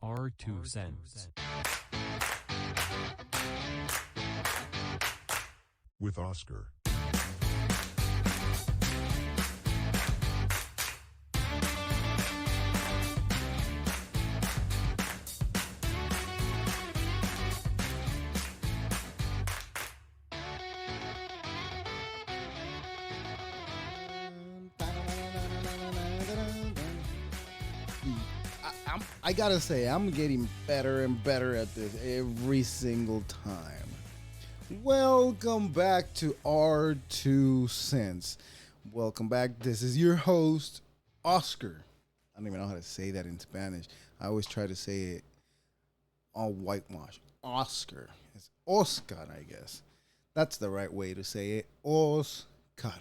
Our 2 cents. With Oscar. I gotta say, I'm getting better and better at this every single time. Welcome back to our 2 cents. Welcome back. This is your host, Oscar. I don't even know how to say that in Spanish. I always try to say it all whitewash. Oscar. It's Oscar, I guess. That's the right way to say it. Oscar.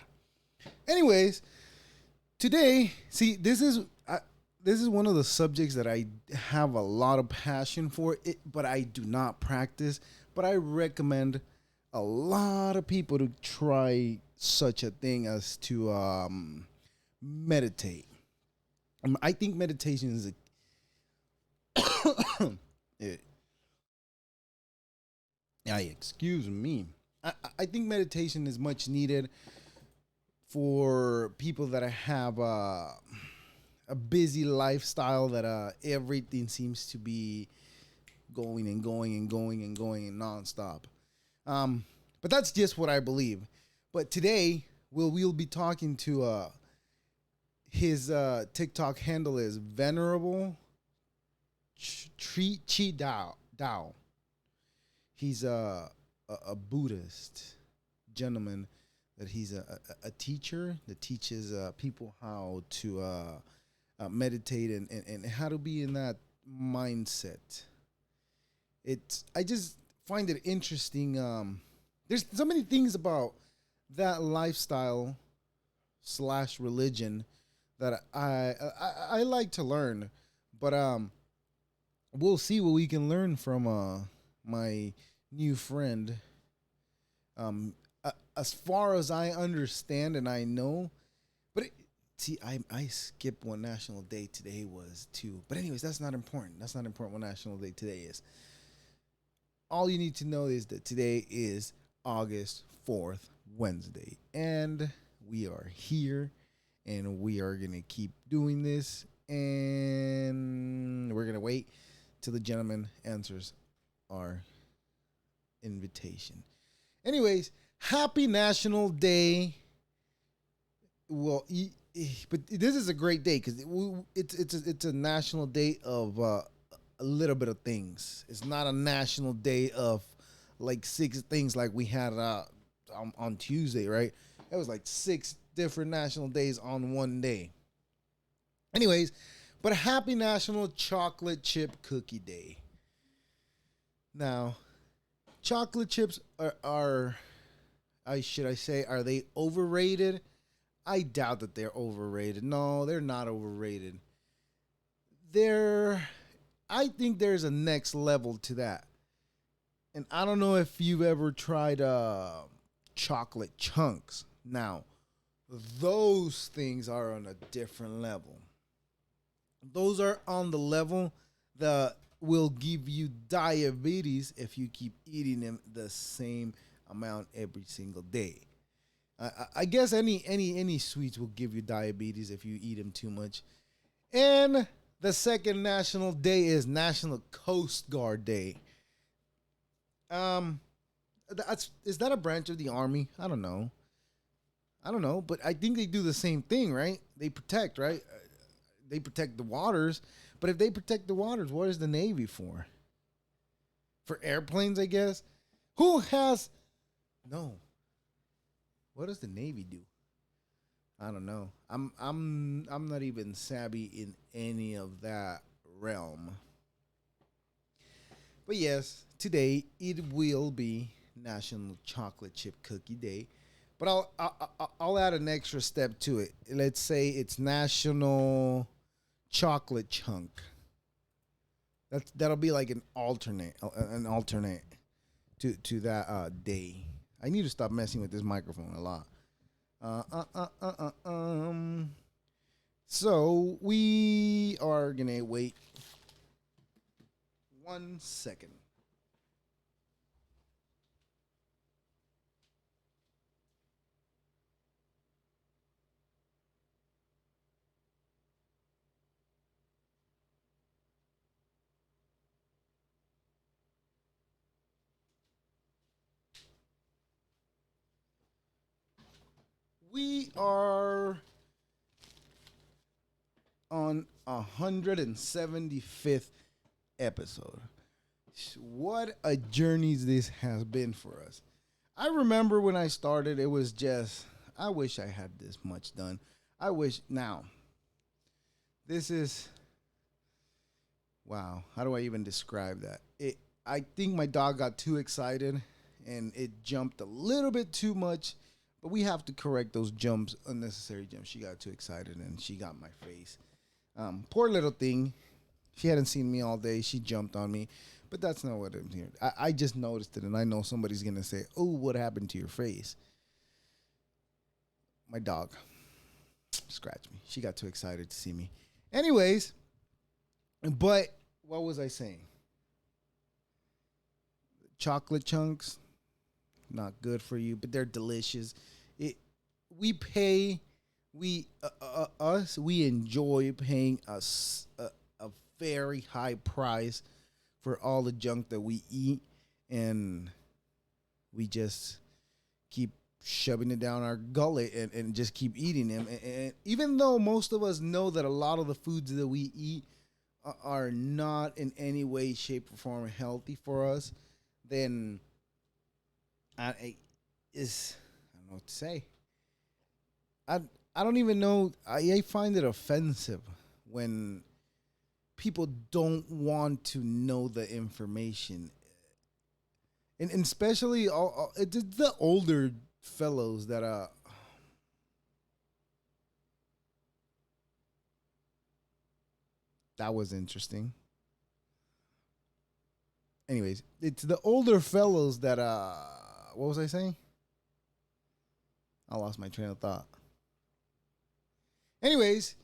Anyways, today, see, this is one of the subjects that I have a lot of passion for, but I do not practice. But I recommend a lot of people to try such a thing as to meditate. I think meditation is excuse me. I think meditation is much needed for people that have a busy lifestyle, that everything seems to be going and going and going and going and nonstop. But that's just what I believe. But today we'll be talking to his TikTok handle is Venerable Tri Dao. He's a Buddhist gentleman. That he's a teacher that teaches people how to meditate and how to be in that mindset. I just find it interesting. There's so many things about that lifestyle / religion that I like to learn, but we'll see what we can learn from my new friend. As far as I understand and I know, but I skipped what National Day today was too. But anyways, that's not important. That's not important what National Day today is. All you need to know is that today is August 4th, Wednesday. And we are here and we are going to keep doing this. And we're going to wait till the gentleman answers our invitation. Anyways, happy National Day. Well, but this is a great day because it's a national day of a little bit of things. It's not a national day of like 6 things like we had on Tuesday, right? It was like 6 different national days on one day. Anyways, but happy National Chocolate Chip Cookie Day. Now, chocolate chips are they overrated? I doubt that they're overrated. No, they're not overrated. I think there's a next level to that. And I don't know if you've ever tried chocolate chunks. Now, those things are on a different level. Those are on the level that will give you diabetes if you keep eating them the same amount every single day. I guess any sweets will give you diabetes if you eat them too much. And the second national day is National Coast Guard Day. Is that a branch of the Army? I don't know, but I think they do the same thing, right? They protect, right? They protect the waters. But if they protect the waters, what is the Navy for? For airplanes, I guess. No. What does the Navy do? I don't know. I'm not even savvy in any of that realm. But yes, today it will be National Chocolate Chip Cookie Day. But I'll add an extra step to it. Let's say it's National Chocolate Chunk. That'll be like an alternate to that day. I need to stop messing with this microphone a lot. So we are gonna wait 1 second. We are on 175th episode. What a journey this has been for us. I remember when I started, it was just, I wish I had this much done. I wish now. This is, wow, how do I even describe that? I think my dog got too excited and it jumped a little bit too much, but we have to correct those jumps, unnecessary jumps. She got too excited and she got my face. Poor little thing. She hadn't seen me all day. She jumped on me, but that's not what I'm here. I just noticed it, and I know somebody's going to say, oh, what happened to your face? My dog scratched me. She got too excited to see me. Anyways, but what was I saying? Chocolate chunks, not good for you, but they're delicious. We enjoy paying a very high price for all the junk that we eat, and we just keep shoving it down our gullet and just keep eating them. And even though most of us know that a lot of the foods that we eat are not in any way, shape, or form healthy for us, then I don't know what to say. I don't even know. I find it offensive when people don't want to know the information, and especially it's the older fellows that that was interesting. Anyways, it's the older fellows that what was I saying? I lost my train of thought. Anyways,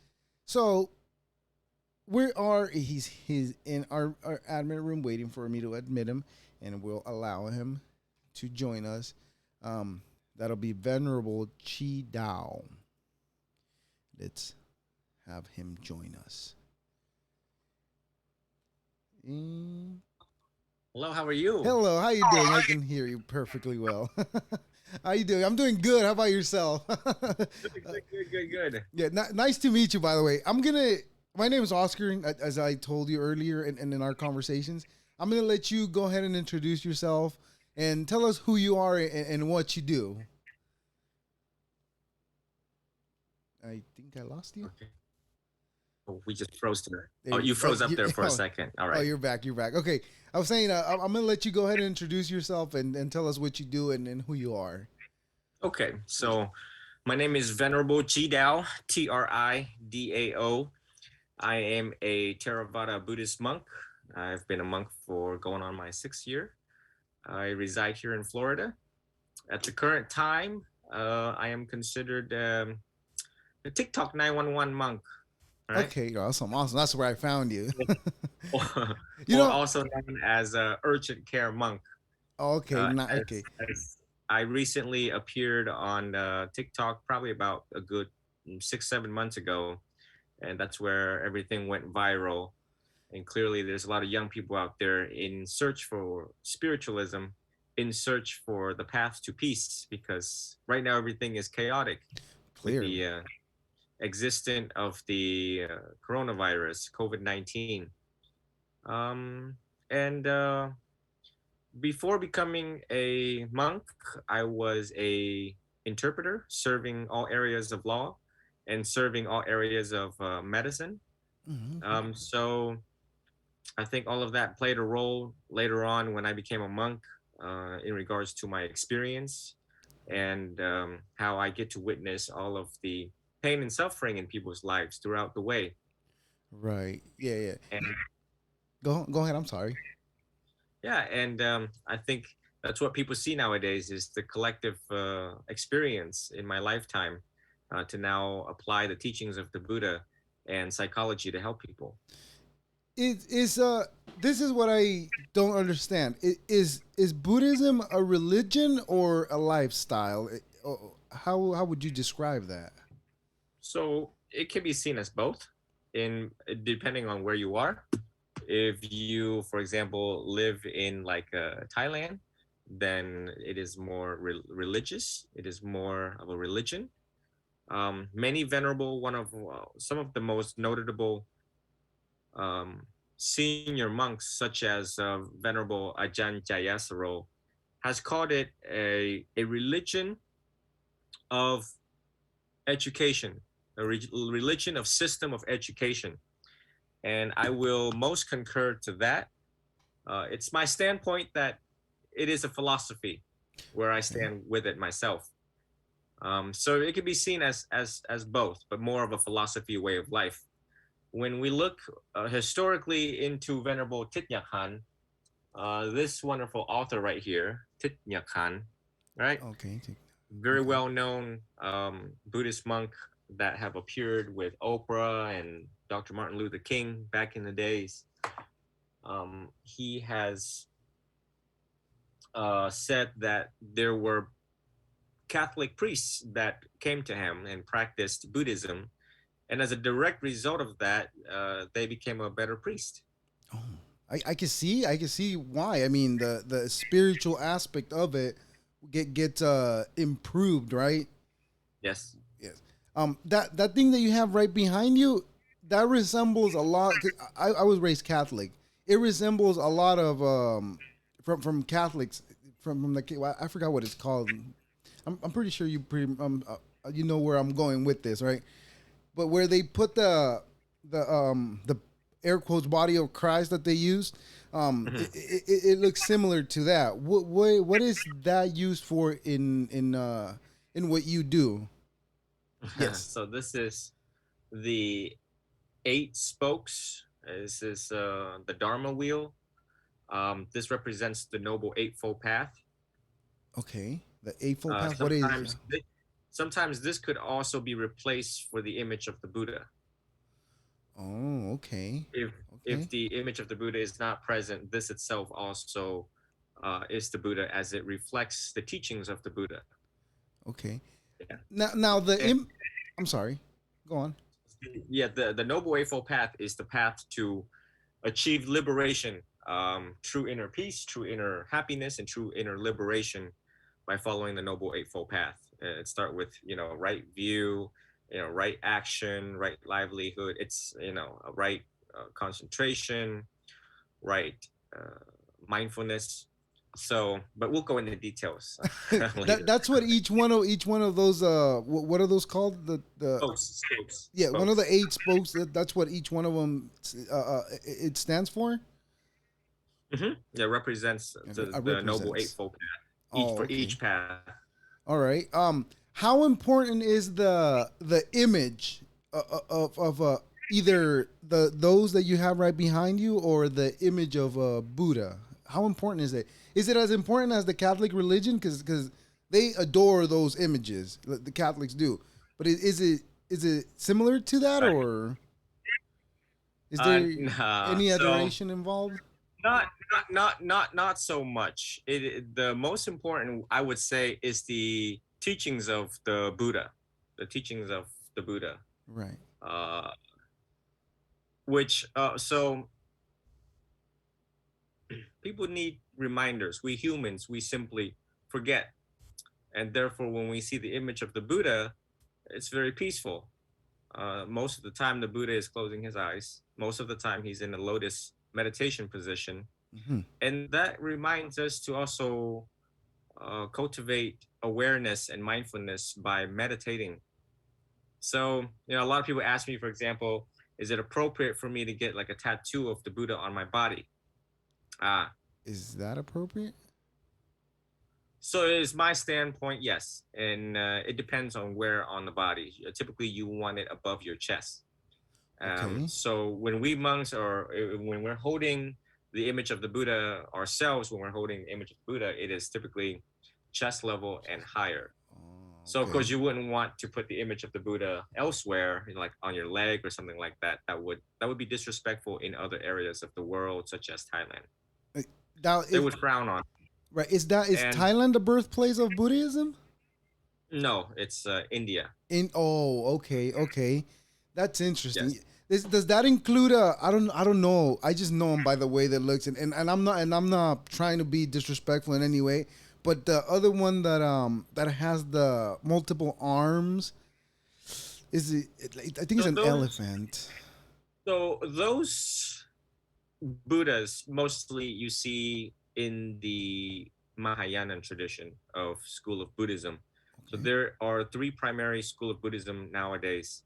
so he's in our admin room waiting for me to admit him, and we'll allow him to join us. That'll be Venerable Tri Dao. Let's have him join us. Hello, how are you? Hello, how you doing? I can hear you perfectly well. How you doing? I'm doing good. How about yourself? Good. Yeah, nice to meet you, by the way. My name is Oscar, as I told you earlier and in our conversations. I'm going to let you go ahead and introduce yourself and tell us who you are and what you do. I think I lost you. Okay. Oh, we just froze there. You froze up there for a second. All right. Oh, you're back. Okay. I was saying, I'm going to let you go ahead and introduce yourself and tell us what you do and who you are. Okay. So my name is Venerable Tri Dao, Tridao. I am a Theravada Buddhist monk. I've been a monk for going on my 6th year. I reside here in Florida. At the current time, I am considered a TikTok 911 monk. Right? Okay, awesome. That's where I found you. or also known as a urgent care monk. Okay, okay. I recently appeared on TikTok probably about a good 6-7 months ago, and that's where everything went viral. And clearly, there's a lot of young people out there in search for spiritualism, in search for the path to peace, because right now everything is chaotic. Clearly. With the existence of the coronavirus, COVID-19. And before becoming a monk, I was a interpreter, serving all areas of law and serving all areas of medicine. Mm-hmm. So I think all of that played a role later on when I became a monk in regards to my experience and how I get to witness all of the pain and suffering in people's lives throughout the way. Right. Yeah. And go ahead. I'm sorry. yeah, and I think that's what people see nowadays is the collective experience in my lifetime to now apply the teachings of the Buddha and psychology to help people. this is what I don't understand. Is Buddhism a religion or a lifestyle? How would you describe that? So it can be seen as both, in depending on where you are. If you, for example, live in like Thailand, then it is more religious. It is more of a religion. Many venerable, one of some of the most notable um, senior monks, such as Venerable Ajahn Jayasaro, has called it a religion of education, a religion of system of education. And I will most concur to that. It's my standpoint that it is a philosophy where I Okay. stand with it myself. So it can be seen as both, but more of a philosophy way of life. When we look historically into Venerable Thich Nhat Hanh, this wonderful author right here, Thich Nhat Hanh, right? Okay. Very Okay. well known Buddhist monk that have appeared with Oprah and Dr. Martin Luther King back in the days. He has said that there were Catholic priests that came to him and practiced Buddhism, and as a direct result of that, they became a better priest. Oh, I can see why. I mean, the spiritual aspect of it gets improved, right? Yes. Yes. That thing that you have right behind you, that resembles a lot. 'Cause I was raised Catholic. It resembles a lot of from Catholics from the well, I forgot what it's called. I'm pretty sure you know where I'm going with this, right? But where they put the air quotes body of Christ that they used, Mhm. it looks similar to that. What is that used for in what you do? Yes. So this is the eight spokes. This is the Dharma Wheel. This represents the Noble Eightfold Path. Okay. The eightfold Uh, path. What is? sometimes, thi- sometimes this could also be replaced for the image of the Buddha. Oh, okay. If Okay. the image of the Buddha is not present, this itself also is the Buddha, as it reflects the teachings of the Buddha. Okay. Yeah. Now And I'm sorry. Go on. yeah, the Noble Eightfold Path is the path to achieve liberation, true inner peace, true inner happiness, and true inner liberation by following the Noble Eightfold Path. It start with right view, right action, right livelihood. It's a right concentration, right uh, mindfulness. So, but we'll go into details later. That's what each one of those what are those called the Spokes, yeah, one of the spokes. eight spokes. That's what each one of them it stands for. Yeah, represents I the Noble represents. Eightfold Path. Each Oh, for okay. each path. All right. How important is the image of either those that you have right behind you or the image of Buddha? How important is it? Is it as important as the Catholic religion? Because they adore those images. The Catholics do. But is it similar to that, or is there Nah. any So adoration involved? not so much. The most important, I would say, is the teachings of the Buddha, the teachings of the Buddha, Right. uh, which so people need reminders. We humans, we simply forget, and therefore, when we see the image of the Buddha, it's very peaceful. Most of the time, the Buddha is closing his eyes. Most of the time, he's in a lotus meditation position, Hmm. and that reminds us to also cultivate awareness and mindfulness by meditating. So, a lot of people ask me, for example, is it appropriate for me to get like a tattoo of the Buddha on my body? Ah, Is that appropriate? so it is my standpoint, yes, and it depends on where on the body. Typically, you want it above your chest. Okay. So when we monks or when we're holding the image of the Buddha ourselves, when we're holding the image of Buddha, it is typically chest level and higher. So of Okay. course you wouldn't want to put the image of the Buddha elsewhere, like on your leg or something like that. That would be disrespectful in other areas of the world, such as Thailand. Uh, Now, They would frown on. right, is And Thailand the birthplace of Buddhism? no, it's India. Okay, okay, that's interesting. Yes. Does that include I don't know. I just know him by the way that looks, and I'm not trying to be disrespectful in any way. But the other one that has the multiple arms is I think it's So an those elephant. those Buddhas mostly you see in the Mahayana tradition of school of Buddhism. So Okay, there are three primary school of Buddhism nowadays,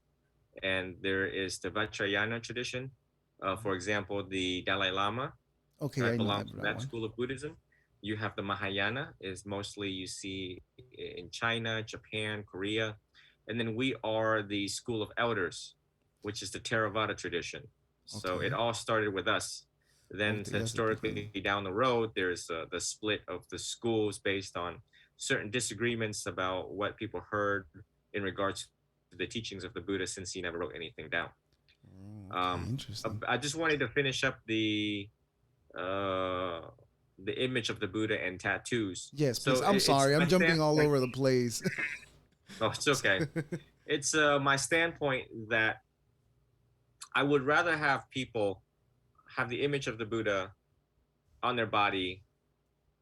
and there is the Vajrayana tradition. For example, the Dalai Lama, okay, right, I know belongs that to that that one. school of Buddhism. You have the Mahayana, is mostly you see in China, Japan, Korea, and then we are the school of elders, which is the Theravada tradition. So it Okay, all started with us. Then okay, that's the historically beginning. down the road, there's the split of the schools based on certain disagreements about what people heard in regards to the teachings of the Buddha, since he never wrote anything down. Oh, okay, Um, interesting. I just wanted to finish up uh, the image of the Buddha and tattoos. Yes, please. So I'm it's sorry. my I'm jumping all standpoint. over the place. Oh, it's okay. It's my standpoint that I would rather have people have the image of the Buddha on their body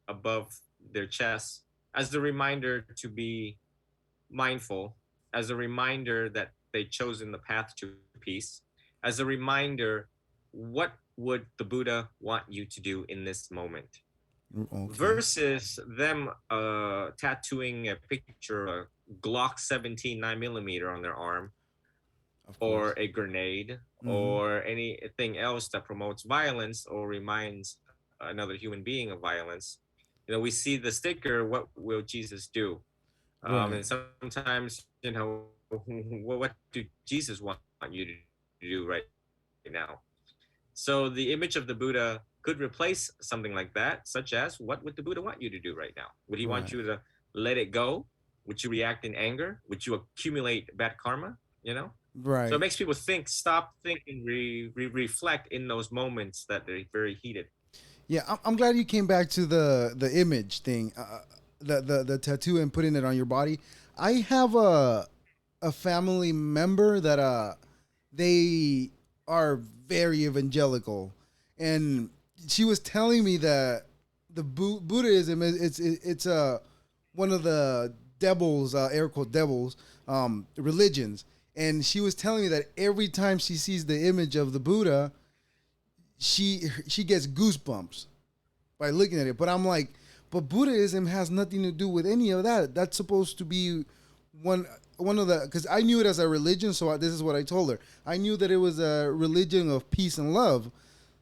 above their chest as a reminder to be mindful, as a reminder that they've chosen the path to peace, as a reminder what would the Buddha want you to do in this moment, Okay. versus them tattooing a picture of a Glock 17 9mm on their arm, Of or course. a grenade, Mm-hmm. or anything else that promotes violence or reminds another human being of violence. We see the sticker, what will Jesus do? Right. And sometimes, what do Jesus want you to do right now? So the image of the Buddha could replace something like that, such as, what would the Buddha want you to do right now? Would he want you to let Right. it go? Would you react in anger? Would you accumulate bad karma? So it makes Right. people think, stop, think, and reflect in those moments that they're very heated. Yeah, I'm glad you came back to the image thing, the tattoo and putting it on your body. I have a family member that they are very evangelical, and she was telling me that the Buddhism is it's one of the devils, air quote devils, religions, and she was telling me that every time she sees the image of the Buddha, she gets goosebumps by looking at it. But I'm like, but Buddhism has nothing to do with any of that. That's supposed to be one one of the, because I knew it as a religion. So this is what I told her. I knew that it was a religion of peace and love.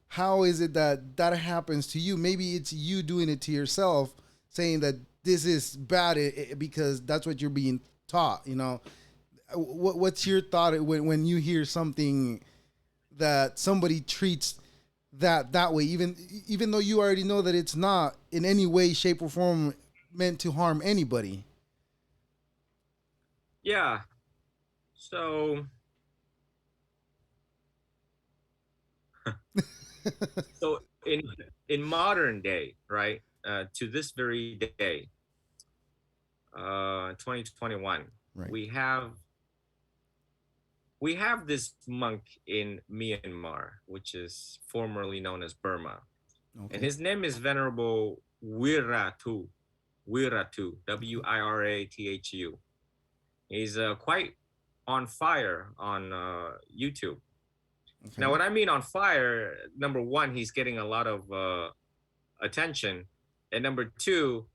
How is it that that happens to you? Maybe it's you doing it to yourself, saying that this is bad because that's what you're being taught. What's your thought when you hear something that somebody treats that way, even though you already know that it's not in any way, shape, or form meant to harm anybody? Yeah. So, in modern day, right, to this very day, 2021, Right. we have this monk in Myanmar, which is formerly known as Burma, and Okay. his name is Venerable Wiratu, Wirathu. He's quite on fire on YouTube. Now, Okay. what I mean on fire, number one, he's getting a lot of attention, and number two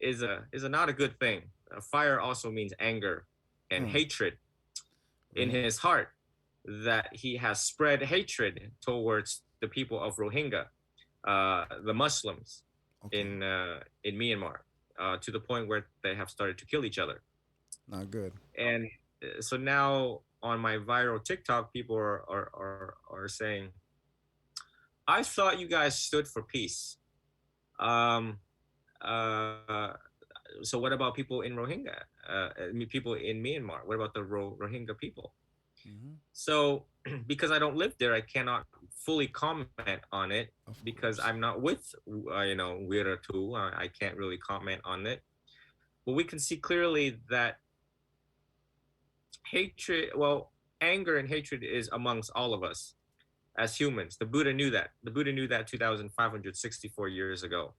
is a not a good thing. Fire also means anger and Hmm. hatred in Right. his heart, that he has spread hatred towards the people of Rohingya, the Muslims Okay. in Myanmar, to the point where they have started to kill each other. Not good. And so now on my viral TikTok, people are saying, "I thought you guys stood for peace. Um, uh, So what about people in Rohingya? People in Myanmar? What about the Rohingya people? Mm-hmm. So because I don't live there, I cannot fully comment on it Of because I'm course. not with Wiratu. I can't really comment on it. But we can see clearly that hatred, well, anger and hatred is amongst all of us as humans. The Buddha knew that. The Buddha knew that 2,564 years ago.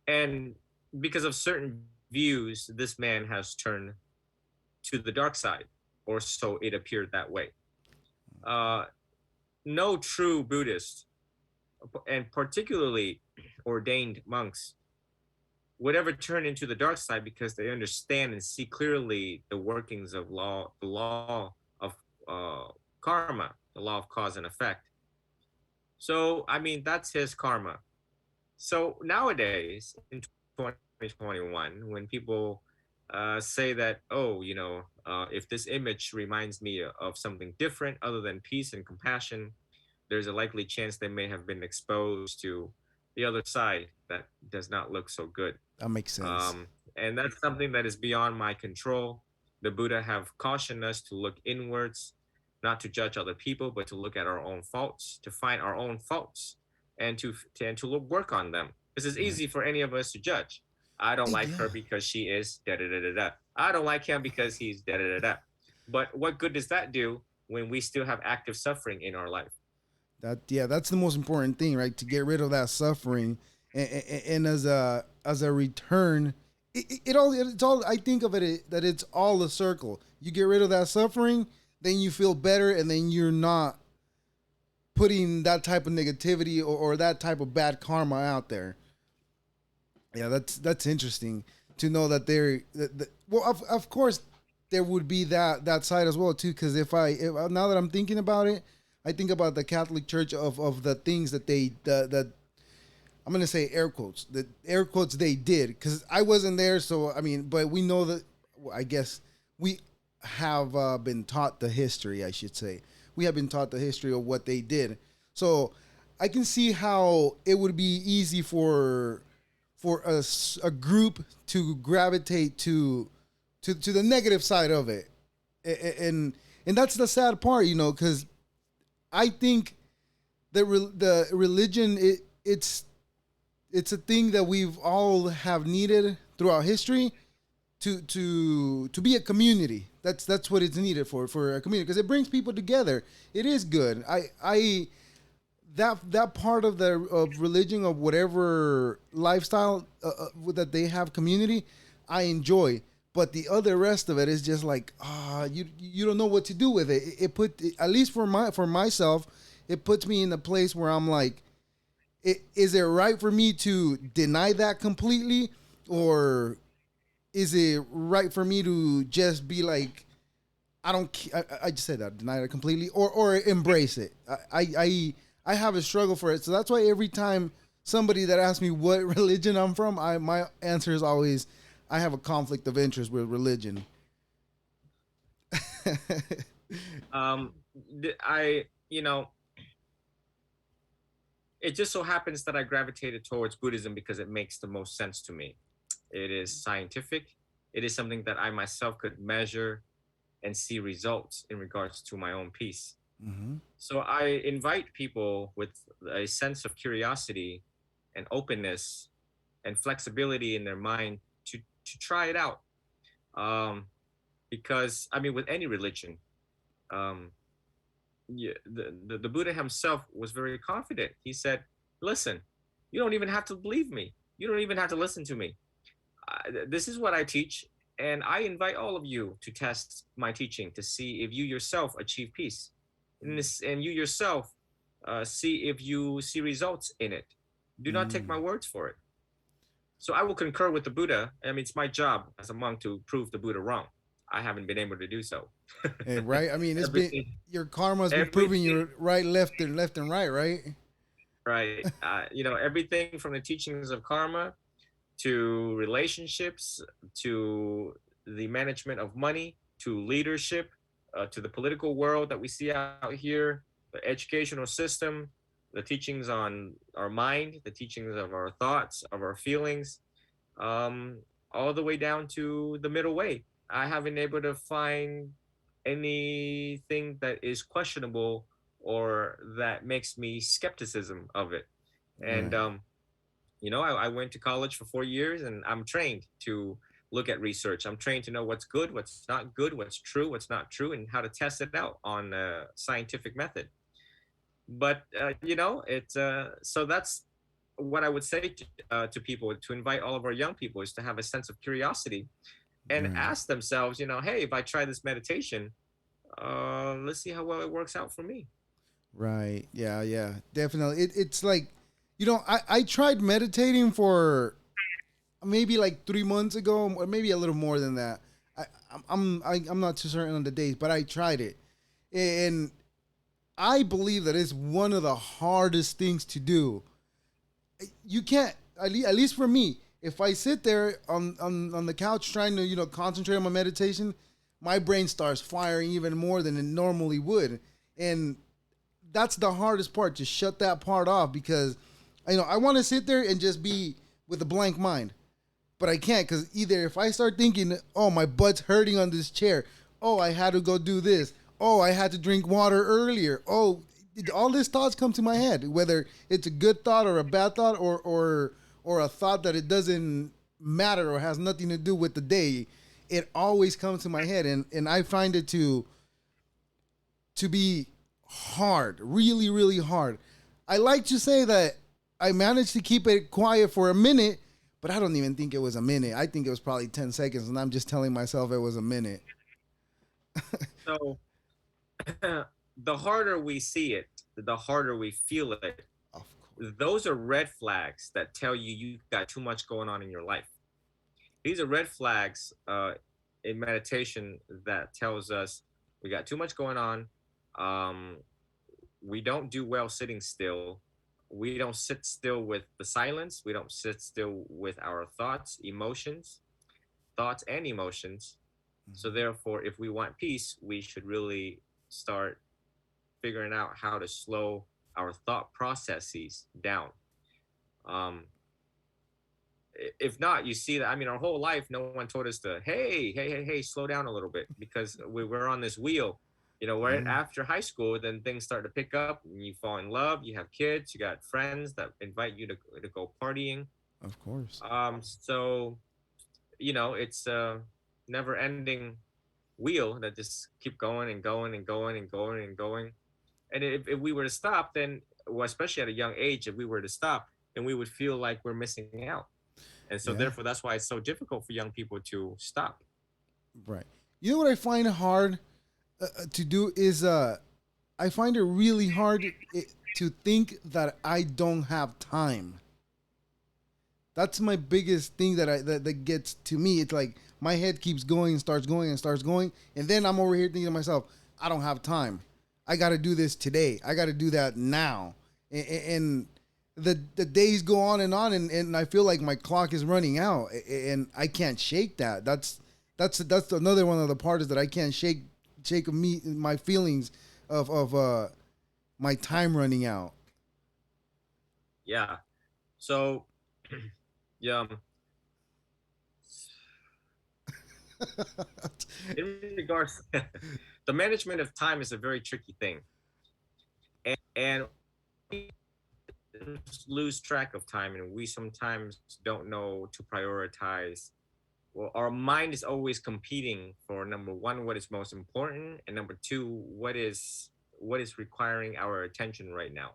And because of certain views, this man has turned to the dark side, or so it appeared that way. Okay. Uh, no true Buddhist, and particularly ordained monks, would ever turn into the dark side because they understand and see clearly the workings of the law of uh, karma, the law of cause and effect. So, I mean, that's his karma. So nowadays, in 2021, when people say that, oh, if this image reminds me of something different other than peace and compassion, there's a likely chance they may have been exposed to the other side that does not look so good. That makes sense. And that's something that is beyond my control. The Buddha have cautioned us to look inwards, not to judge other people, but to look at our own faults, to find our own faults, and to work on them. This is Right. easy for any of us to judge. I don't like Yeah. her because she is da da da da da. I don't like him because he's da da da da. But what good does that do when we still have active suffering in our life? That's the most important thing, right? To get rid of that suffering, and as a return, it's all. I think of it that it's all a circle. You get rid of that suffering, then you feel better, and then you're not putting that type of negativity or that type of bad karma out there. Yeah, that's interesting to know that well, of course there would be that side as well too. Because if now that I'm thinking about it, I think about the Catholic Church of the things that that I'm gonna say air quotes, the air quotes they did, because I wasn't there. So I mean, but we know that, I guess we have been taught the history. I should say we have been taught the history of what they did. So I can see how it would be easy for a group to gravitate to the negative side of it, and that's the sad part, because I think the religion, it's a thing that we've all have needed throughout history to be a community. That's what it's needed for a community, because it brings people together. It is good. I that part of the of religion, of whatever lifestyle that they have community, I enjoy. But the other rest of it is just like, you don't know what to do with it. At least for myself, it puts me in a place where I'm like, is it right for me to deny that completely, or is it right for me to just be like, I don't. I just said that, deny it completely, or embrace it. I have a struggle for it, so that's why every time somebody that asks me what religion I'm from, my answer is always, I have a conflict of interest with religion. Um, I, it just so happens that I gravitated towards Buddhism because it makes the most sense to me. It is scientific. It is something that I myself could measure and see results in regards to my own peace. Mm-hmm. So I invite people with a sense of curiosity and openness and flexibility in their mind to try it out. Um, because I mean, with any religion, um, yeah, the Buddha himself was very confident. He said, "Listen, you don't even have to believe me. You don't even have to listen to me. This is what I teach, and I invite all of you to test my teaching to see if you yourself achieve peace, and you yourself see if you see results in it. Do not take my Mm. words for it." So I will concur with the Buddha. I mean, it's my job as a monk to prove the Buddha wrong. I haven't been able to do so. And right, I mean, it's been everything, your karma's been proving everything, you right, left and right, right? right? Everything from the teachings of karma to relationships, to the management of money, to leadership, to the political world that we see out here, the educational system, the teachings on our mind, the teachings of our thoughts, of our feelings. Um, all the way down to the middle way. I haven't been able to find anything that is questionable or that makes me skepticism of it. And Right. I went to college for 4 years, and I'm trained to look at research. I'm trained to know what's good, what's not good, what's true, what's not true, and how to test it out on a scientific method. But it's so that's what I would say to people, to invite all of our young people, is to have a sense of curiosity and Right. ask themselves, hey, if I try this meditation, let's see how well it works out for me. Right. Yeah. Yeah. Definitely. It's like, I tried meditating for maybe like 3 months ago, or maybe a little more than that. I'm not too certain on the days, but I tried it, and I believe that it's one of the hardest things to do. You can't, at least for me, if I sit there on the couch trying to concentrate on my meditation, my brain starts firing even more than it normally would, and that's the hardest part, to shut that part off, because I want to sit there and just be with a blank mind, but I can't, because either if I start thinking, oh, my butt's hurting on this chair, oh, I had to go do this, oh, I had to drink water earlier, oh, all these thoughts come to my head, whether it's a good thought or a bad thought, or a thought that it doesn't matter or has nothing to do with the day. It always comes to my head, and I find it to be hard, really, really hard. I like to say that I managed to keep it quiet for a minute, but I don't even think it was a minute. I think it was probably 10 seconds, and I'm just telling myself it was a minute. So the harder we see it, the harder we feel it. Of course. Those are red flags that tell you you've got too much going on in your life. These are red flags in meditation that tells us we got too much going on. Um, we don't do well sitting still. We don't sit still with the silence. We don't sit still with our thoughts and emotions. So Mhm. therefore, if we want peace, we should really start figuring out how to slow our thought processes down. Um, if not, you see that, I mean, our whole life, no one told us to, hey, slow down a little bit, because we're on this wheel. Right Yeah, after high school, then things start to pick up, and you fall in love, you have kids, you got friends that invite you to go partying. of course. So it's a never ending wheel that just keep going and going and going and going and going. And if we were to stop, then, well, especially at a young age, if we were to stop, then we would feel like we're missing out. And so Yeah, therefore, that's why it's so difficult for young people to stop. right. You know what I find hard to do is I find it really hard to think that I don't have time. That's my biggest thing that gets to me. It's like my head keeps going and starts going and starts going, and then I'm over here thinking to myself, I don't have time. I got to do this today. I got to do that now, and the days go on, and I feel like my clock is running out, and I can't shake that. That's another one of the parts that I can't shake me my feelings of my time running out. Yeah. So, yeah, in regards, the management of time is a very tricky thing, and we lose track of time, and we sometimes don't know to prioritize. Well, our mind is always competing for, number one, what is most important, and number two, what is requiring our attention right now.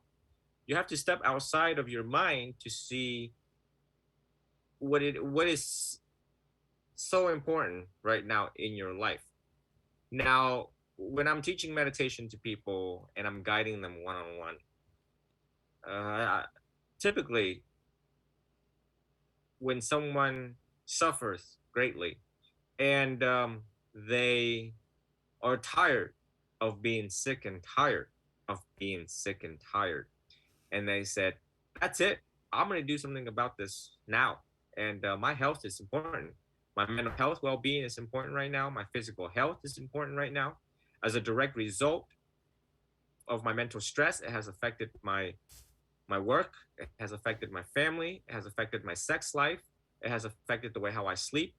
You have to step outside of your mind to see what is so important right now in your life. Now, when I'm teaching meditation to people and I'm guiding them one on one, typically when someone suffers greatly and they are tired of being sick and tired of being sick and tired, and they said, "That's it. I'm going to do something about this now." And my health is important. My mental health well-being is important right now. My physical health is important right now. As a direct result of my mental stress, it has affected my work. It has affected my family. It has affected my sex life. It has affected the way how I sleep,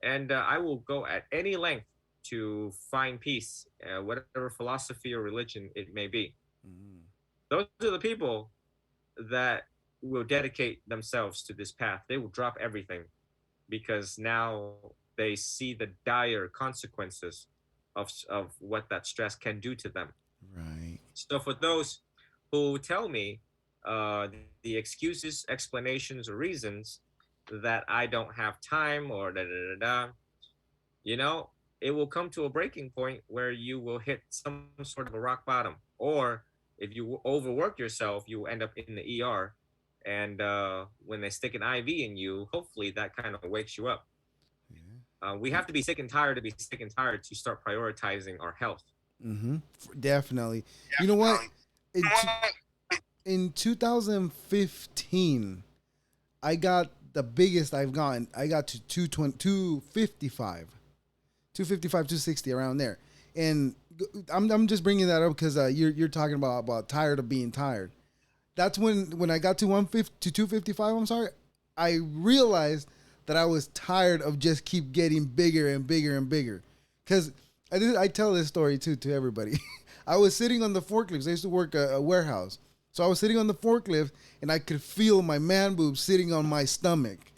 and I will go at any length to find peace, whatever philosophy or religion it may be. Mm. Those are the people that will dedicate themselves to this path. They will drop everything because now they see the dire consequences of what that stress can do to them. Right. So for those who tell me the excuses, explanations, or reasons that I don't have time or da da da da, you know, it will come to a breaking point where you will hit some sort of a rock bottom. Or if you overwork yourself, you will end up in the ER. And when they stick an IV in you, hopefully that kind of wakes you up. We Yeah. have to be sick and tired to be sick and tired to start prioritizing our health. Mm-hmm. Definitely. You know what? In t- in 2015, I got the biggest I've gotten. I got to 220, 255, 260 around there. And I'm just bringing that up because you're talking about tired of being tired. That's when I got to 150 to 255. I'm sorry, I realized that I was tired of just keep getting bigger and bigger and bigger. Because I tell this story too to everybody. I was sitting on the forklifts. I used to work a warehouse, so I was sitting on the forklift and I could feel my man boob sitting on my stomach.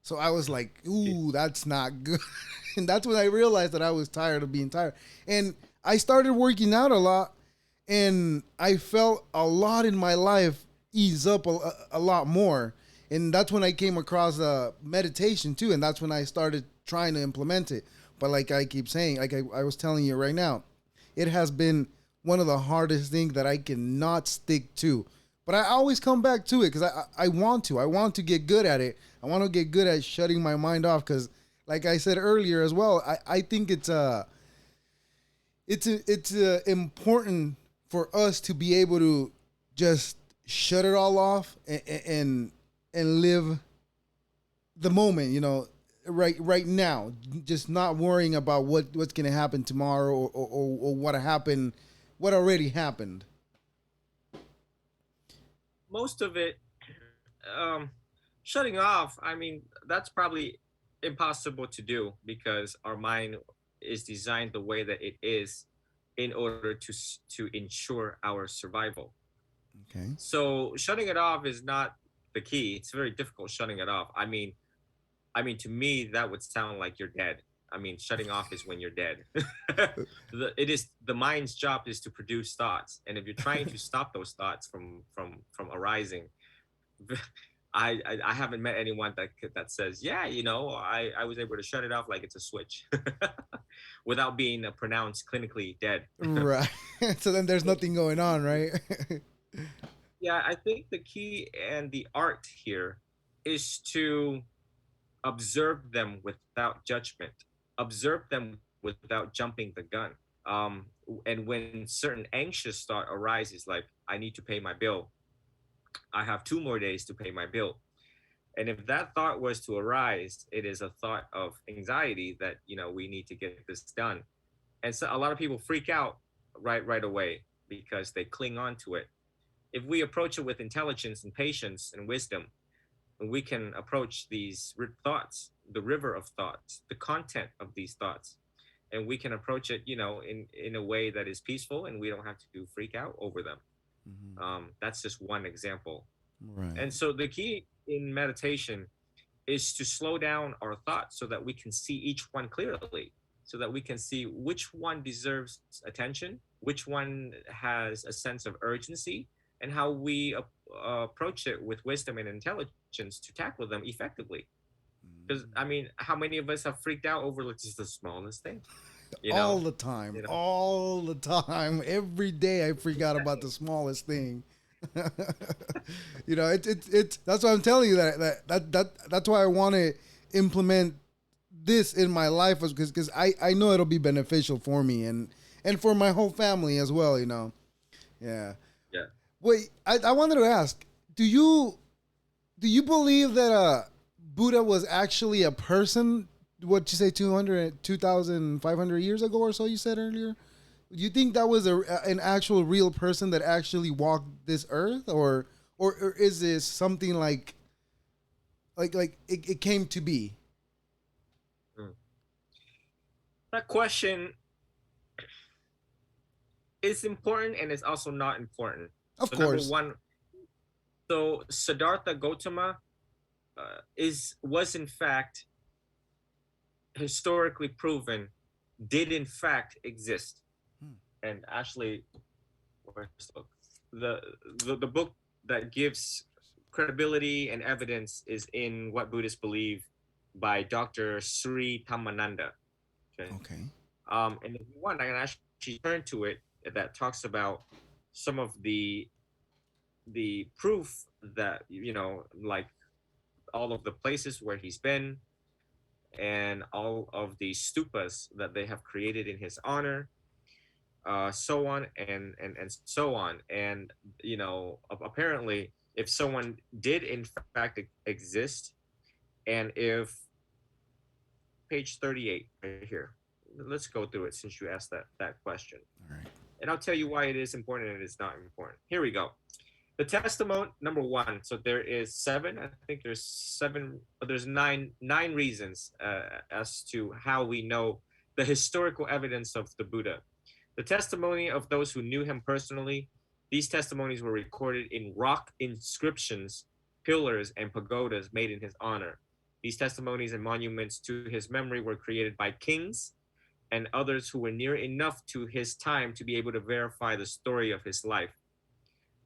So I was like, "Ooh, that's not good." And that's when I realized that I was tired of being tired. And I started working out a lot, and I felt a lot in my life ease up a lot more. And that's when I came across meditation too, and that's when I started trying to implement it. But like I keep saying, like I was telling you right now, it has been one of the hardest things that I cannot stick to. But I always come back to it because I want to. I want to get good at it. I want to get good at shutting my mind off because, like I said earlier as well, I think it's important for us to be able to just shut it all off and live the moment, right now, just not worrying about what's gonna happen tomorrow or what happened, what already happened. Most of it, um, shutting off, I mean, that's probably impossible to do because our mind is designed the way that it is in order to ensure our survival. Okay. So shutting it off is not the key. It's very difficult shutting it off. I mean, to me, that would sound like you're dead. I mean, shutting off is when you're dead. It is the mind's job is to produce thoughts, and if you're trying to stop those thoughts from arising, I haven't met anyone that says, yeah, I was able to shut it off like it's a switch, without being pronounced clinically dead. Right. So then there's nothing going on, right? Yeah, I think the key and the art here is to observe them without judgment, observe them without jumping the gun. And when certain anxious thought arises, like I need to pay my bill, I have 2 more days to pay my bill. And if that thought was to arise, it is a thought of anxiety that we need to get this done. And so a lot of people freak out right away because they cling on to it. If we approach it with intelligence and patience and wisdom, we can approach these thoughts, the river of thoughts, the content of these thoughts, and we can approach it, in a way that is peaceful, and we don't have to freak out over them. Mhm. That's just one example. Right. And so the key in meditation is to slow down our thoughts so that we can see each one clearly, so that we can see which one deserves attention, which one has a sense of urgency, and how we approach it with wisdom and intelligence to tackle them effectively. Because I Mm. mean, how many of us have freaked out over like just the smallest thing? You All know, the time, you know. all the time, every day I forgot about the smallest thing. It's that's why I'm telling you that's why I want to implement this in my life, because I know it'll be beneficial for me and for my whole family as well. Yeah. Yeah. Wait, I wanted to ask, do you believe that Buddha was actually a person? What you say, 200, 2,500 years ago or so? You said earlier. Do you think that was an actual real person that actually walked this earth, or is this something like Like it came to be. Mm. That question is important and it's also not important. Of So number course. one, so Siddhartha Gautama was in fact historically proven, did in fact exist. Hmm. And actually, where's the book? The book that gives credibility and evidence is in What Buddhists Believe by Dr. Sri Thammananda. Okay. Okay. And if you want, I can actually turn to it that talks about some of the proof that, like all of the places where he's been and all of the stupas that they have created in his honor, so on and so on. And apparently, if someone did in fact exist, and if page 38 right here, let's go through it since you asked that question, All right. and I'll tell you why it is important and it's not important. Here we go. The testimony number one. So there is seven. I think there's seven. There's nine reasons as to how we know the historical evidence of the Buddha. The testimony of those who knew him personally. These testimonies were recorded in rock inscriptions, pillars, and pagodas made in his honor. These testimonies and monuments to his memory were created by kings and others who were near enough to his time to be able to verify the story of his life.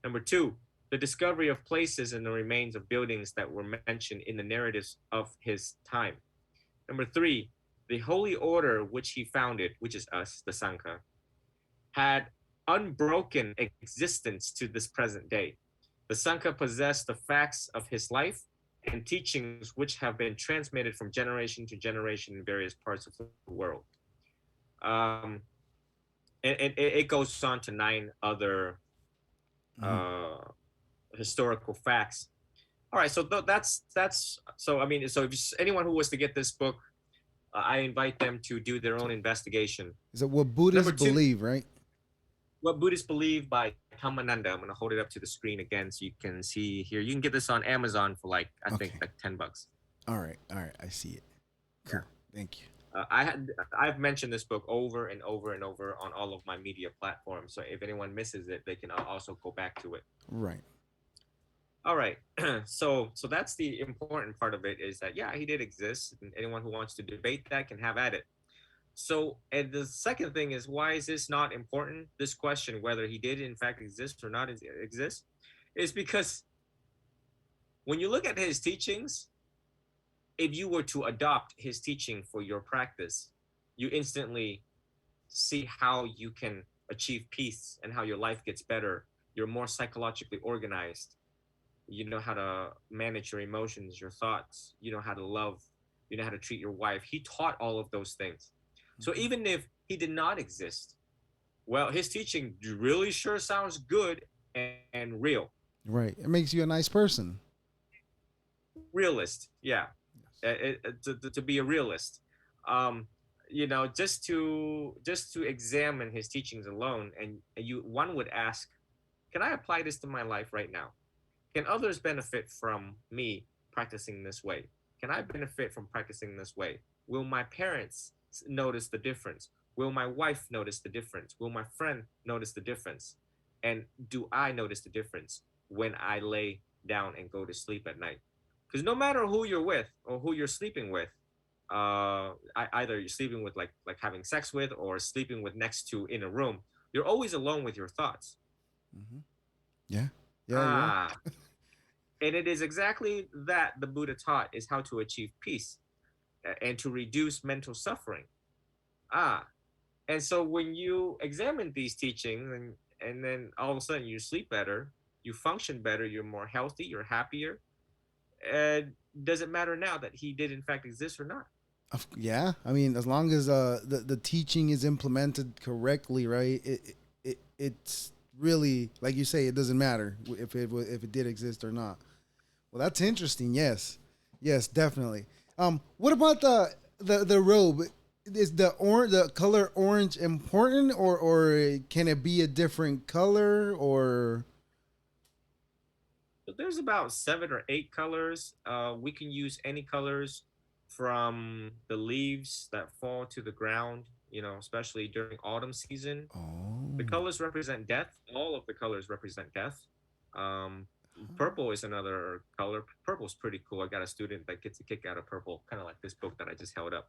Number two, the discovery of places and the remains of buildings that were mentioned in the narratives of his time. Number three, the holy order which he founded, which is us, the Sangha, had unbroken existence to this present day. The Sangha possessed the facts of his life and teachings which have been transmitted from generation to generation in various parts of the world. Um, and it goes on to nine other Mm-hmm. uh, historical facts. All right, so that's so. I mean, so if anyone who was to get this book, I invite them to do their own So, investigation. is it what Number Buddhists two, believe, right? What Buddhists Believe by Thammananda. I'm gonna hold it up to the screen again so you can see here. You can get this on Amazon for like I think Okay. like $10. All right. All right. I see it. Yeah. Cool. Thank you. I've mentioned this book over and over and over on all of my media platforms. So if anyone misses it, they can also go back to it. Right. All right. So that's the important part of it is that yeah, he did exist, and anyone who wants to debate that can have at it. So, and the second thing is why is this not important? This question whether he did in fact exist or not exist is because when you look at his teachings, if you were to adopt his teaching for your practice, you instantly see how you can achieve peace and how your life gets better. You're more psychologically organized. You know how to manage your emotions, your thoughts. You know how to love. You know how to treat your wife. He taught all of those things. So Mm-hmm. even if he did not exist, well, his teaching really sure sounds good and real. Right. It makes you a nice person. Realist, yeah. Yes. To be a realist, um, just to examine his teachings alone, and you one would ask, can I apply this to my life right now? Can others benefit from me practicing this way? Can I benefit from practicing this way? Will my parents notice the difference? Will my wife notice the difference? Will my friend notice the difference? And do I notice the difference when I lay down and go to sleep at night? Because no matter who you're with or who you're sleeping with, either you're sleeping with like having sex with or sleeping with next to in a room, you're always alone with your thoughts. Mm-hmm. Yeah. Yeah. You are. Ah, and it is exactly that the Buddha taught is how to achieve peace and to reduce mental suffering. Ah, and so when you examine these teachings and then all of a sudden you sleep better, you function better, you're more healthy, you're happier. And does it matter now that he did in fact exist or not? Yeah. I mean, as long as the teaching is implemented correctly, right? It's really like you say. It doesn't matter if it did exist or not. Well, that's interesting. Yes. Yes. Definitely. What about the robe? Is the color orange important, or can it be a different color, or there's about 7 or 8 colors. We can use any colors from the leaves that fall to the ground, especially during autumn season. The Oh. colors represent death. All of the colors represent death. Um, Purple is another color. Purple's pretty cool. I got a student that gets a kick out of purple, kind of like this book that I just held up.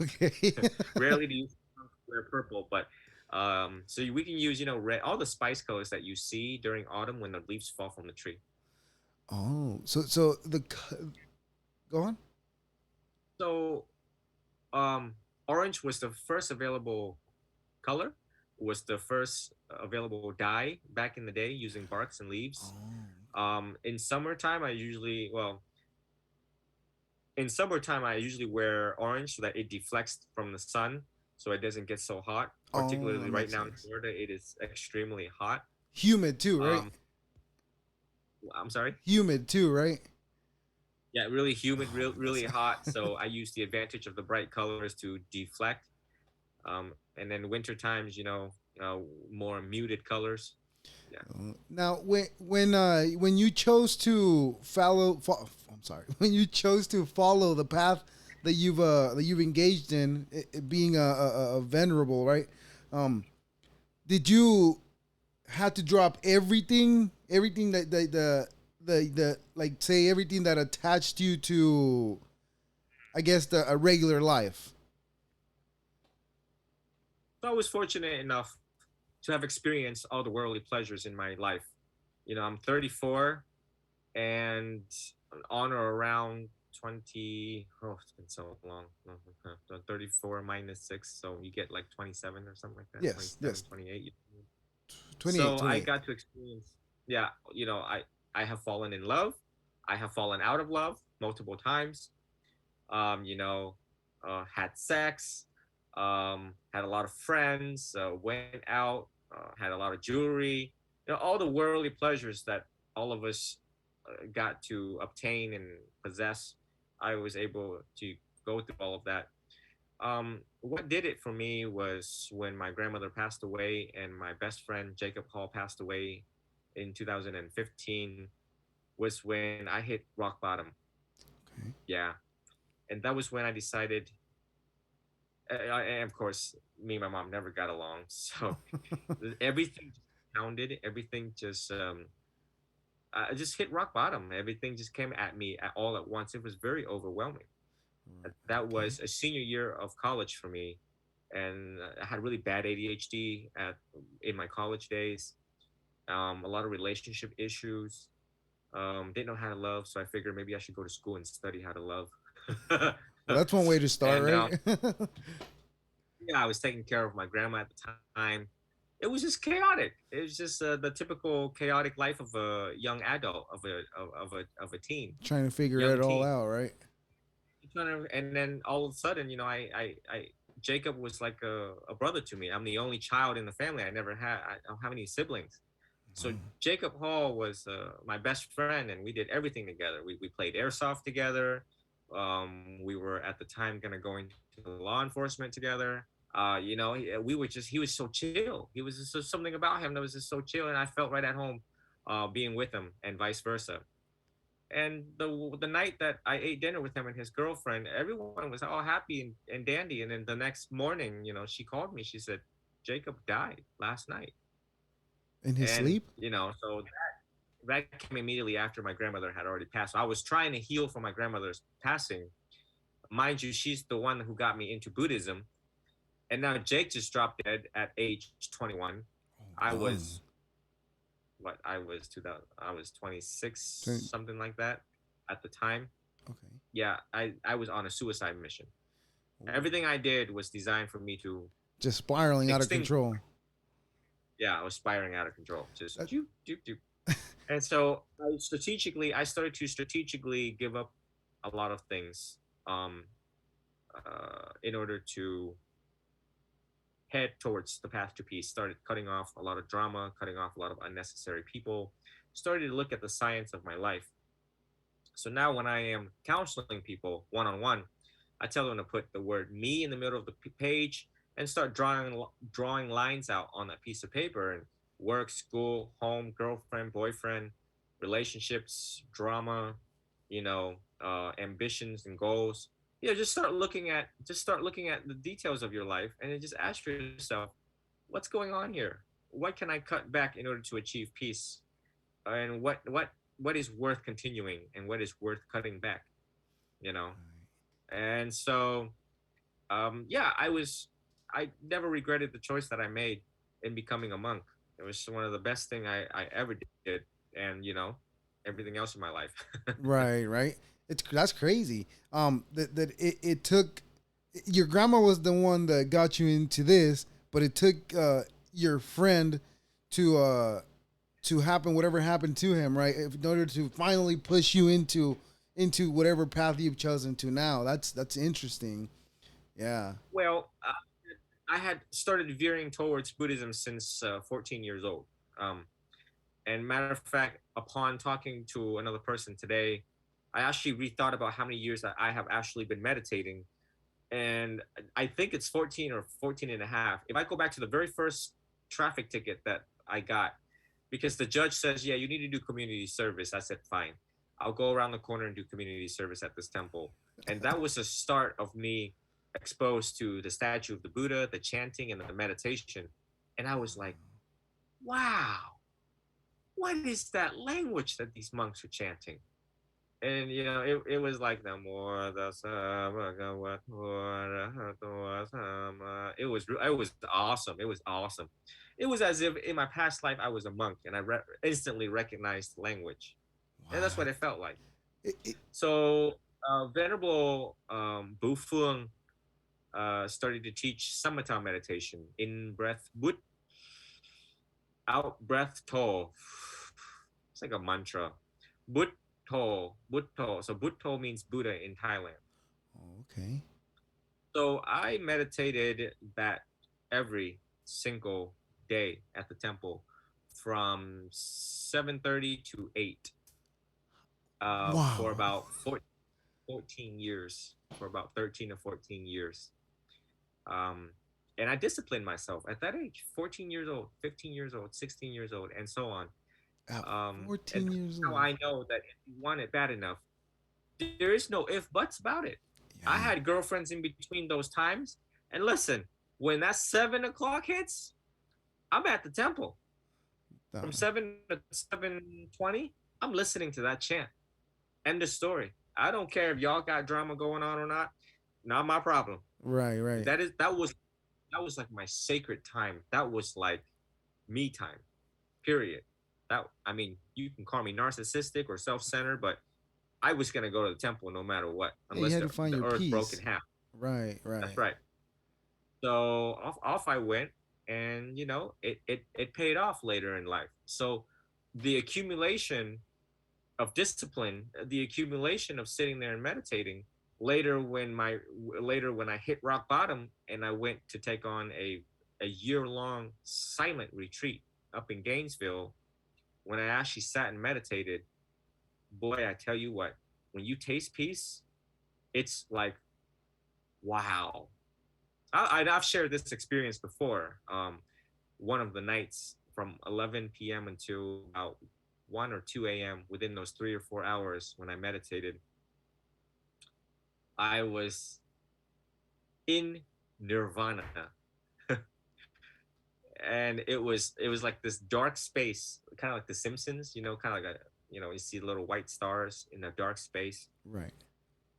Okay. Rarely do you wear purple, but so we can use, red, all the spice colors that you see during autumn when the leaves fall from the tree. Oh, so go on. So orange was the first available color, was the first available dye back in the day using barks and leaves. Oh. In summertime, I usually wear orange so that it deflects from the sun, so it doesn't get so hot. Oh, that Particularly right makes now in sense. Florida, it is extremely hot. Humid too, right? Um, I'm sorry. Humid too, right? Yeah, really humid, Oh, really hot. So I use the advantage of the bright colors to deflect. And then winter times, more muted colors. Yeah. Now, when you chose to I'm sorry, when you chose to follow the path that you've engaged in, it being a venerable, right? Um, did you have to drop everything that the like say everything that attached you to, I guess, a regular life? So I was fortunate enough to have experienced all the worldly pleasures in my life. I'm 34, and on or around 20. Oh, it's been so long. 34 minus 6, so you get like 27 or something like that. Yes, 27, yes. 28. 28, So I 28. got to experience, yeah, I have fallen in love. I have fallen out of love multiple times. um, you know, had sex, had a lot of friends, went out, had a lot of jewelry, all the worldly pleasures that all of us got to obtain and possess. I was able to go through all of that. What did it for me was when my grandmother passed away and my best friend Jacob Hall passed away in 2015, was when I hit rock bottom. Okay. Yeah. And that was when I decided, and of course, me and my mom never got along. So everything just pounded, everything just, I just hit rock bottom. Everything just came at me all at once. It was very overwhelming. That Okay. was a senior year of college for me. And I had really bad ADHD in my college days, a lot of relationship issues, didn't know how to love. So I figured maybe I should go to school and study how to love. Well, that's one way to start, And right? yeah, I was taking care of my grandma at the time. It was just chaotic. It was just the typical chaotic life of a young adult, of a teen, Trying to figure young it all teen. out, right? And then all of a sudden, Jacob was like a brother to me. I'm the only child in the family. I don't have any siblings. So Mm. Jacob Hall was my best friend, and we did everything together. We played airsoft together. We were at the time gonna go into law enforcement together. We were just, he was so chill. He was just something about him that was just so chill, and I felt right at home being with him, and vice versa. And the night that I ate dinner with him and his girlfriend, everyone was all happy and dandy. And then the next morning, she called me. She said, Jacob died last night. In his And sleep? so that came immediately after my grandmother had already passed. So I was trying to heal from my grandmother's passing. Mind you, she's the one who got me into Buddhism. And now Jake just dropped dead at age 21. I Oh, was I was 26, turn- something like that at the time. okay. Yeah, I was on a suicide mission. Ooh. Everything I did was designed for me to Just spiraling out of extinguish. control. Yeah, I was spiraling out of control. Just That- doop, doop, doop. And so I started to strategically give up a lot of things, um, in order to head towards the path to peace. Started cutting off a lot of drama, cutting off a lot of unnecessary people. Started to look at the science of my life. So now when I am counseling people one on one, I tell them to put the word me in the middle of the page and start drawing lines out on that piece of paper, and work, school, home, girlfriend, boyfriend, relationships, drama, ambitions and goals. Just start looking at the details of your life, and then just ask yourself, what's going on here? What can I cut back in order to achieve peace? And what is worth continuing, and what is worth cutting back? You know, and so yeah, I never regretted the choice that I made in becoming a monk. It was one of the best thing I ever did, and everything else in my life. Right, right. It's that's crazy. That it took your grandma was the one that got you into this, but it took your friend to happen whatever happened to him, right? In order to finally push you into whatever path you've chosen to now. That's interesting. Yeah. Well, I had started veering towards Buddhism since 14 years old. Um, and matter of fact, upon talking to another person today, I actually rethought about how many years that I have actually been meditating. And I think it's 14 or 14 and a half. If I go back to the very first traffic ticket that I got, because the judge says, yeah, you need to do community service. I said, fine. I'll go around the corner and do community service at this temple. And that was the start of me exposed to the statue of the Buddha, the chanting, and the meditation. And I was like, wow, what is that language that these monks are chanting? And it was like Namo Tassa Bhagavato Arahato Sama. It was awesome. It was awesome. It was as if in my past life I was a monk, and I instantly recognized the language, and that's Wow. what it felt like. It, So Venerable Bu Feng started to teach samatha meditation, in breath but, out breath to. It's like a mantra. Butto, Butto. So Butto means Buddha in Thailand. okay. So I meditated that every single day at the temple from 7:30 to 8 for Wow. about 14 years, for about 13 or 14 years. Um, and I disciplined myself at that age, 14 years old, 15 years old, 16 years old, and so on. At And 14 that's years how old. I know that if you want it bad enough, there is no if buts about it. I Yeah. had girlfriends in between those times. And listen, when that 7 o'clock hits, I'm at the temple. From Uh, 7 to 7:20, I'm listening to that chant. End of story. I don't care if y'all got drama going on or not. Not my problem. right, right. That was like my sacred time. That was like me time. Period. I mean, you can call me narcissistic or self-centered, but I was gonna go to the temple no matter what, Yeah, you unless had the to find the your earth broke in peace. half. Right, That's right. right. So off I went, and it paid off later in life. So the accumulation of discipline, the accumulation of sitting there and meditating, later when I hit rock bottom and I went to take on a year long silent retreat up in Gainesville, when I actually sat and meditated, boy, I tell you what, when you taste peace, it's like, wow. I've shared this experience before. One of the nights from 11 p.m. until about 1 or 2 a.m., within those 3 or 4 hours when I meditated, I was in nirvana. And it was like this dark space, kind of like the Simpsons, kind of like you see little white stars in a dark space. Right.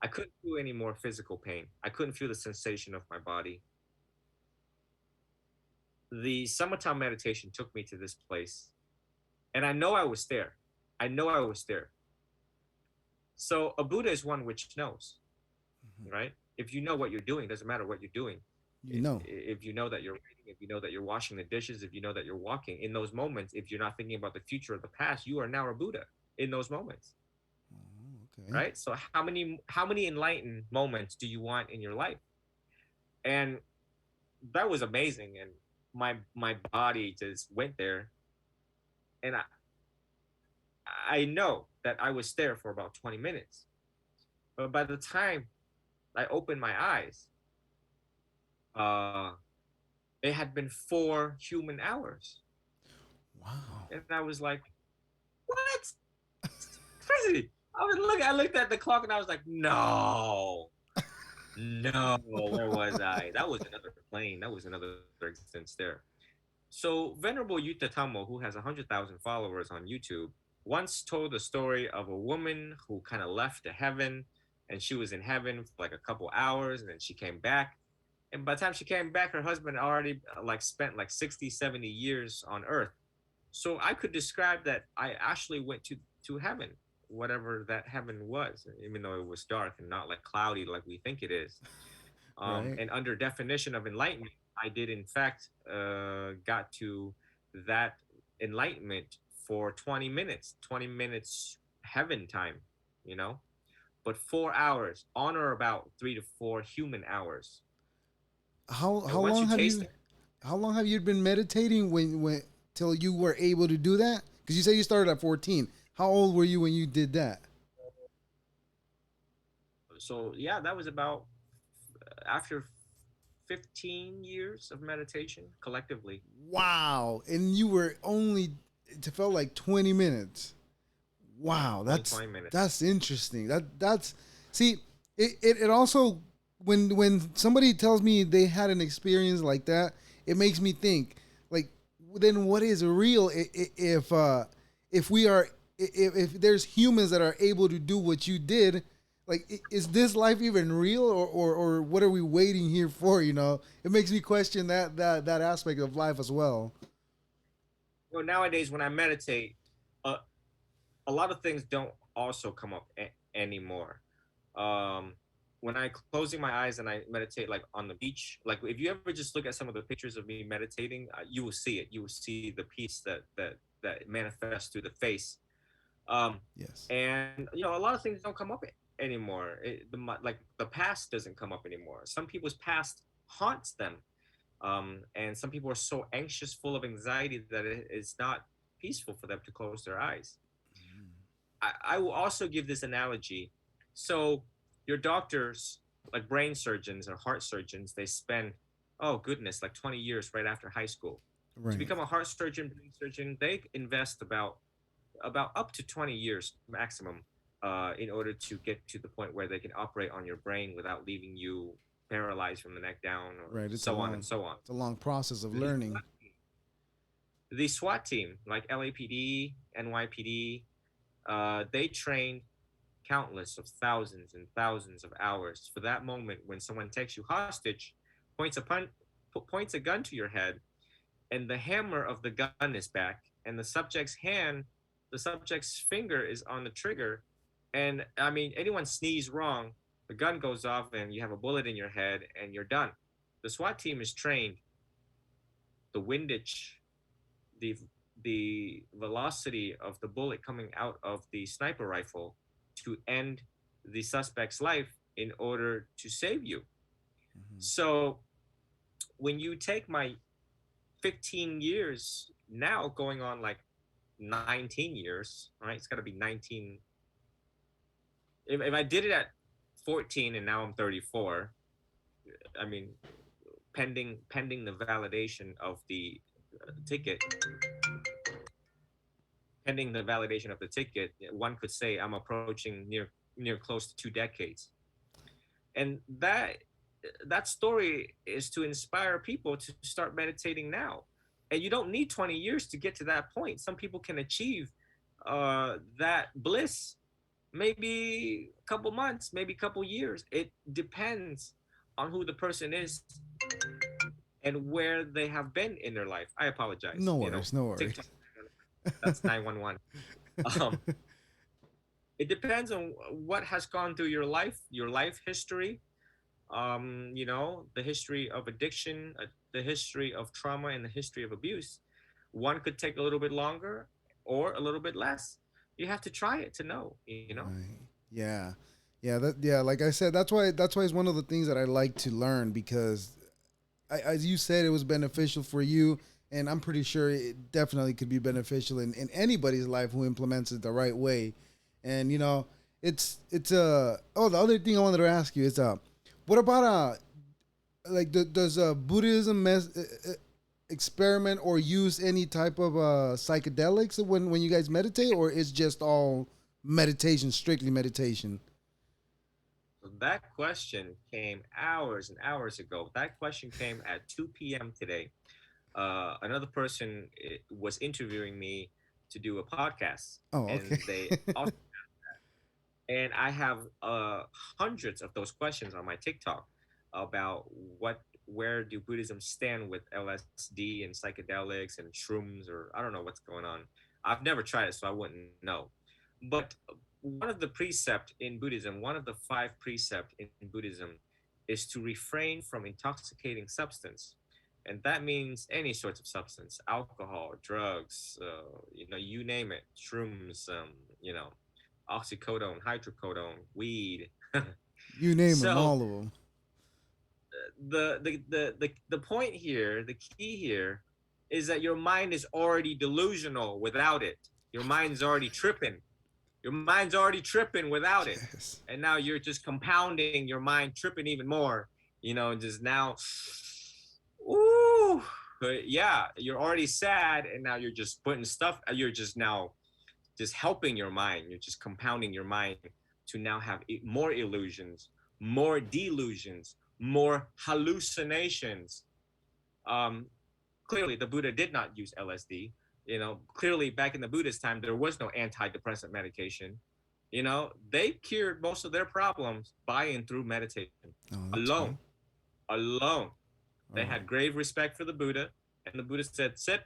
I couldn't feel any more physical pain. I couldn't feel the sensation of my body. The samatha meditation took me to this place, and I know I was there. I know I was there. So a Buddha is one which knows, Mhm. right? If you know what you're doing, doesn't matter what you're doing. You know. If you know that you're reading, if you know that you're washing the dishes, if you know that you're walking, in those moments, if you're not thinking about the future or the past, you are now a Buddha in those moments, Oh, okay. right? So how many enlightened moments do you want in your life? And that was amazing, and my body just went there, and I know that I was there for about 20 minutes. But by the time I opened my eyes, uh, it had been 4 human hours. Wow. And I was like, what? crazy. I looked at the clock and I was like, no, no, where was I? That was another plane. That was another existence there. So Venerable Yutatamo, who has 100,000 followers on YouTube, once told the story of a woman who kind of left to heaven, and she was in heaven for like a couple hours, and then she came back. And by the time she came back, her husband already like spent like 60, 70 years on earth. So I could describe that I actually went to heaven, whatever that heaven was, even though it was dark and not like cloudy like we think it is. Right. And under definition of enlightenment, I did in fact got to that enlightenment for 20 minutes, 20 minutes heaven time, you know, but 4 hours on or about 3 to 4 human hours. How And how once long you have taste you it, how long have you been meditating when till you were able to do that? Because you say you started at 14. How old were you when you did that? so yeah, that was about after 15 years of meditation collectively. Wow. And you were only it felt like 20 minutes. Wow, Only 20 minutes. that's interesting. That's see, it also when somebody tells me they had an experience like that, it makes me think like then what is real if we are if there's humans that are able to do what you did, like is this life even real or what are we waiting here for, you know? It makes me question that aspect of life as well. Well, nowadays when I meditate, uh, a lot of things don't also come up anymore. Um, when I closing my eyes and I meditate like on the beach, like if you ever just look at some of the pictures of me meditating, you will see it. You will see the peace that manifests through the face. Um, Yes. and you know, a lot of things don't come up anymore. Like the past doesn't come up anymore. Some people's past haunts them, and some people are so anxious, full of anxiety that it's not peaceful for them to close their eyes. I will also give this analogy. So your doctors, like brain surgeons or heart surgeons, they spend, oh goodness, like 20 years right after high school. To Right. become a heart surgeon, brain surgeon, they invest about up to 20 years maximum in order to get to the point where they can operate on your brain without leaving you paralyzed from the neck down or Right. so on and so on. It's a long process of The learning. the SWAT team, like LAPD, NYPD, they trained countless of thousands and thousands of hours for that moment when someone takes you hostage, points a points a gun to your head, and the hammer of the gun is back, and the subject's finger is on the trigger, and I mean, anyone sneeze wrong, the gun goes off, and you have a bullet in your head, and you're done. The SWAT team is trained. The windage, the the velocity of the bullet coming out of the sniper rifle to end the suspect's life in order to save you. Mhm. So when you take my 15 years now going on like 19 years, right? It's got to be 19. If I did it at 14 and now I'm 34, I mean, pending the validation of the ticket, pending the validation of the ticket, one could say I'm approaching near close to 2 decades. And that story is to inspire people to start meditating now. And you don't need 20 years to get to that point. Some people can achieve that bliss maybe a couple months, maybe a couple years. It depends on who the person is and where they have been in their life. I apologize. No You know, worries, no worries. TikTok, that's 911. Um, it depends on what has gone through your life history, you know, the history of addiction, the history of trauma, and the history of abuse. One could take a little bit longer or a little bit less. You have to try it to know, you know. Right. Yeah. Yeah, like I said, that's why it's one of the things that I like to learn because as you said, it was beneficial for you, and I'm pretty sure it definitely could be beneficial in anybody's life who implements it the right way. And you know, it's oh, the other thing I wanted to ask you is what about like does Buddhism experiment or use any type of psychedelics when you guys meditate, or it's just all meditation, strictly meditation? So that question came hours and hours ago. That question came at 2 p.m. today. Another person was interviewing me to do a podcast, Oh, okay. and they also, and I have hundreds of those questions on my TikTok about where do Buddhism stand with LSD and psychedelics and shrooms, or I don't know what's going on. I've never tried it, so I wouldn't know. But one of the precept in Buddhism, one of the five precept in Buddhism, is to refrain from intoxicating substance, and that means any sorts of substance, alcohol, drugs, you name it, shrooms, oxycodone, hydrocodone, weed. You name them, So all of them. the point here, the key here, is that your mind is already delusional without it. Your mind's already tripping. Your mind's already tripping without it, Yes. and now you're just compounding your mind tripping even more. Just now, ooh, but yeah, you're already sad, and now you're just putting stuff. You're just now just helping your mind. You're just compounding your mind to now have more illusions, more delusions, more hallucinations. Um, Clearly, the Buddha did not use LSD. Clearly, back in the Buddhist time, there was no antidepressant medication. They cured most of their problems by and through meditation Oh, that's alone. good. Alone. They Oh, had grave respect for the Buddha, and the Buddha said, sit,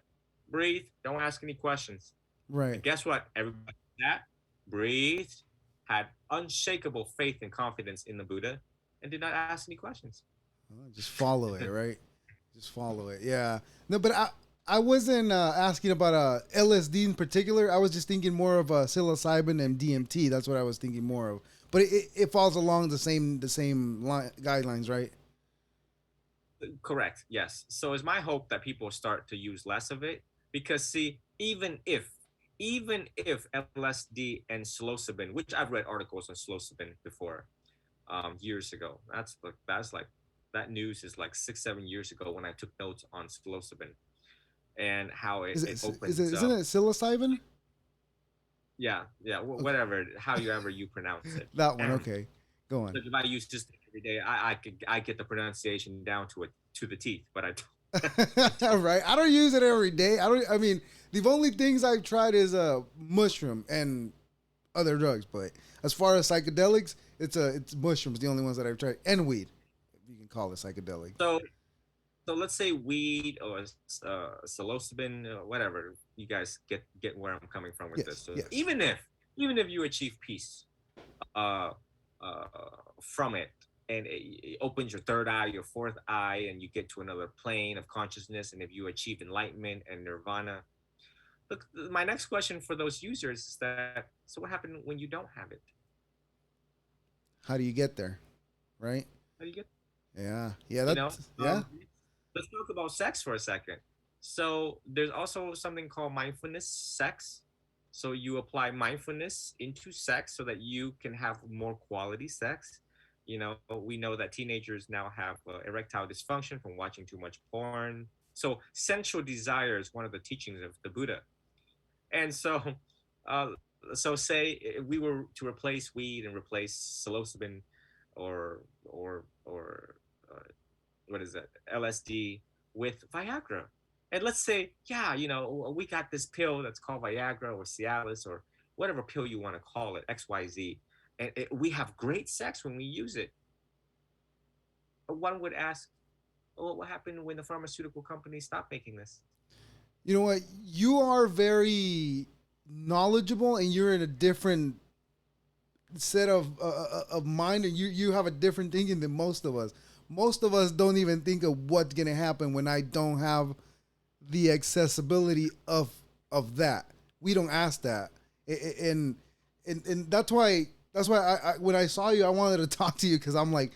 breathe, don't ask any questions. right. And guess what? Everybody sat, breathed, had unshakable faith and confidence in the Buddha, and did not ask any questions. Just follow it, right? Just follow it. Yeah. No, but I wasn't asking about LSD in particular. I was just thinking more of psilocybin and DMT. That's what I was thinking more of. But it falls along the same guidelines, right? Correct. Yes. So it's my hope that people start to use less of it, because see, even if LSD and psilocybin, which I've read articles on psilocybin before, years ago. That's like that news is like 6 7 years ago when I took notes on psilocybin and how it, Is it it is it opens isn't up. it psilocybin? Yeah, Okay, whatever, however you pronounce it. that one. Okay, go on. Like if I use this every day, I get the pronunciation down to the teeth, but I don't. Right. I don't use it every day. I don't. I mean, the only things I've tried is mushroom and other drugs. But as far as psychedelics, it's mushrooms. The only ones that I've tried, and weed. If you can call it psychedelic. So let's say weed or psilocybin, whatever. You guys get where I'm coming from with this. Yes. So Yes. even if you achieve peace, uh, uh, from it, and it opens your third eye, your fourth eye, and you get to another plane of consciousness, and if you achieve enlightenment and nirvana. Look, my next question for those users is that, so what happened when you don't have it? How do you get there? Right. How do you get, Yeah. Yeah. you know? That's yeah. Let's talk about sex for a second. So there's also something called mindfulness sex. So you apply mindfulness into sex so that you can have more quality sex. We know that teenagers now have erectile dysfunction from watching too much porn. So sensual desire is one of the teachings of the Buddha. And uh, so say if we were to replace weed and replace psilocybin or what is that, LSD, with Viagra. And let's say, yeah, we got this pill that's called Viagra or Cialis or whatever pill you want to call it, XYZ, and we have great sex when we use it. One would ask, well, what happened when the pharmaceutical companies stopped making this? You know what? You are very knowledgeable, and you're in a different set of mind, and you have a different thinking than most of us. Most of us don't even think of what's gonna happen when I don't have the accessibility of that. We don't ask that, and that's why I when I saw you, I wanted to talk to you because I'm like,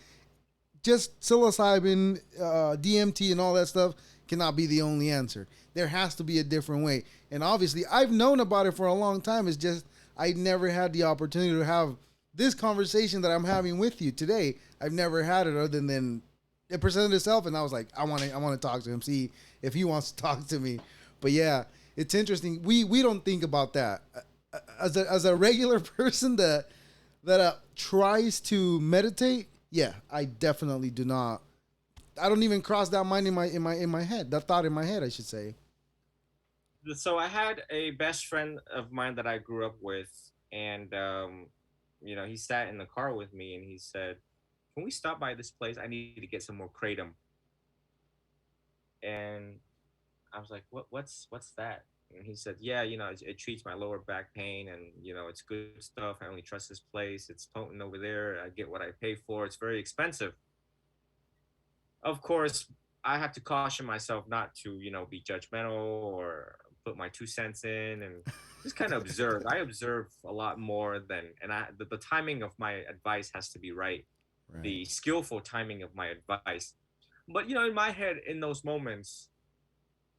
just psilocybin, DMT, and all that stuff cannot be the only answer. There has to be a different way. And obviously, I've known about it for a long time. It's just I never had the opportunity to have this conversation that I'm having with you today. I've never had it other than it presented itself, and I was like, I want to talk to him, see if he wants to talk to me. But yeah, it's interesting. We don't think about that. as a regular person that tries to meditate, yeah, I definitely do not. I don't even cross that mind in my head. That thought in my head, I should say. So I had a best friend of mine that I grew up with, and he sat in the car with me, and he said, "Can we stop by this place? I need to get some more kratom." And I was like, what's that?" And he said, "Yeah, it treats my lower back pain, and it's good stuff. I only trust this place. It's potent over there. I get what I pay for. It's very expensive." Of course, I have to caution myself not to, be judgmental or put my 2 cents in, and just kind of observe. I observe a lot more than, and the timing of my advice has to be right, Right. the skillful timing of my advice. But, in my head, in those moments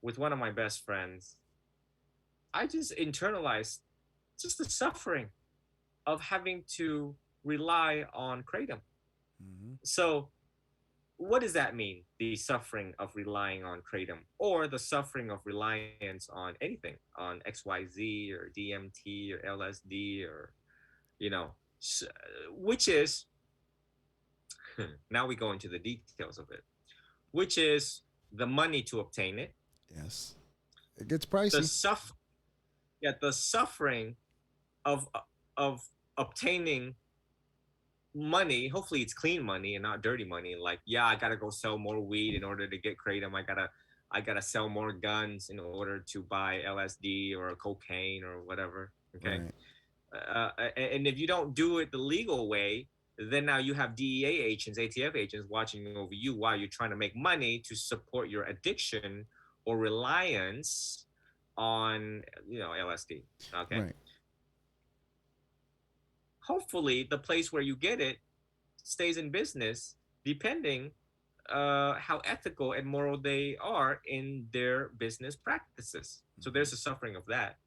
with one of my best friends, I just internalized just the suffering of having to rely on kratom. Mm-hmm. So what does that mean? The suffering of relying on kratom, or the suffering of reliance on anything, on XYZ or DMT or LSD, or you know, which is now we go into the details of it, which is the money to obtain it, Yes. It gets the pricey. suff yeah, the suffering of obtaining money. Hopefully it's clean money and not dirty money. Like, yeah, I gotta go sell more weed in order to get kratom. I gotta sell more guns in order to buy LSD or cocaine or whatever. Okay. Right. And if you don't do it the legal way, then now you have DEA agents, ATF agents watching over you while you're trying to make money to support your addiction or reliance on LSD. Okay. Right. Hopefully the place where you get it stays in business, depending how ethical and moral they are in their business practices. So there's a suffering of that.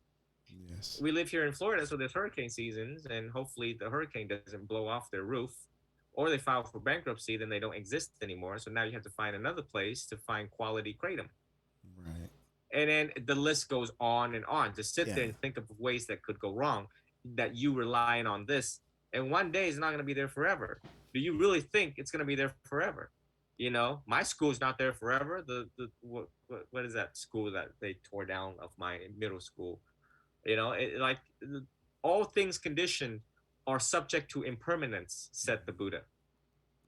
Yes. We live here in Florida, so there's hurricane seasons, and hopefully the hurricane doesn't blow off their roof, or they file for bankruptcy, then they don't exist anymore. So now you have to find another place to find quality kratom. Right. And then the list goes on and on. Just sit Yeah. there and think of ways that could go wrong, that you relying on this. And one day it's not going to be there forever. Do you really think it's going to be there forever? My school's not there forever. What is that school that they tore down of my middle school? Like all things conditioned are subject to impermanence, said the Buddha.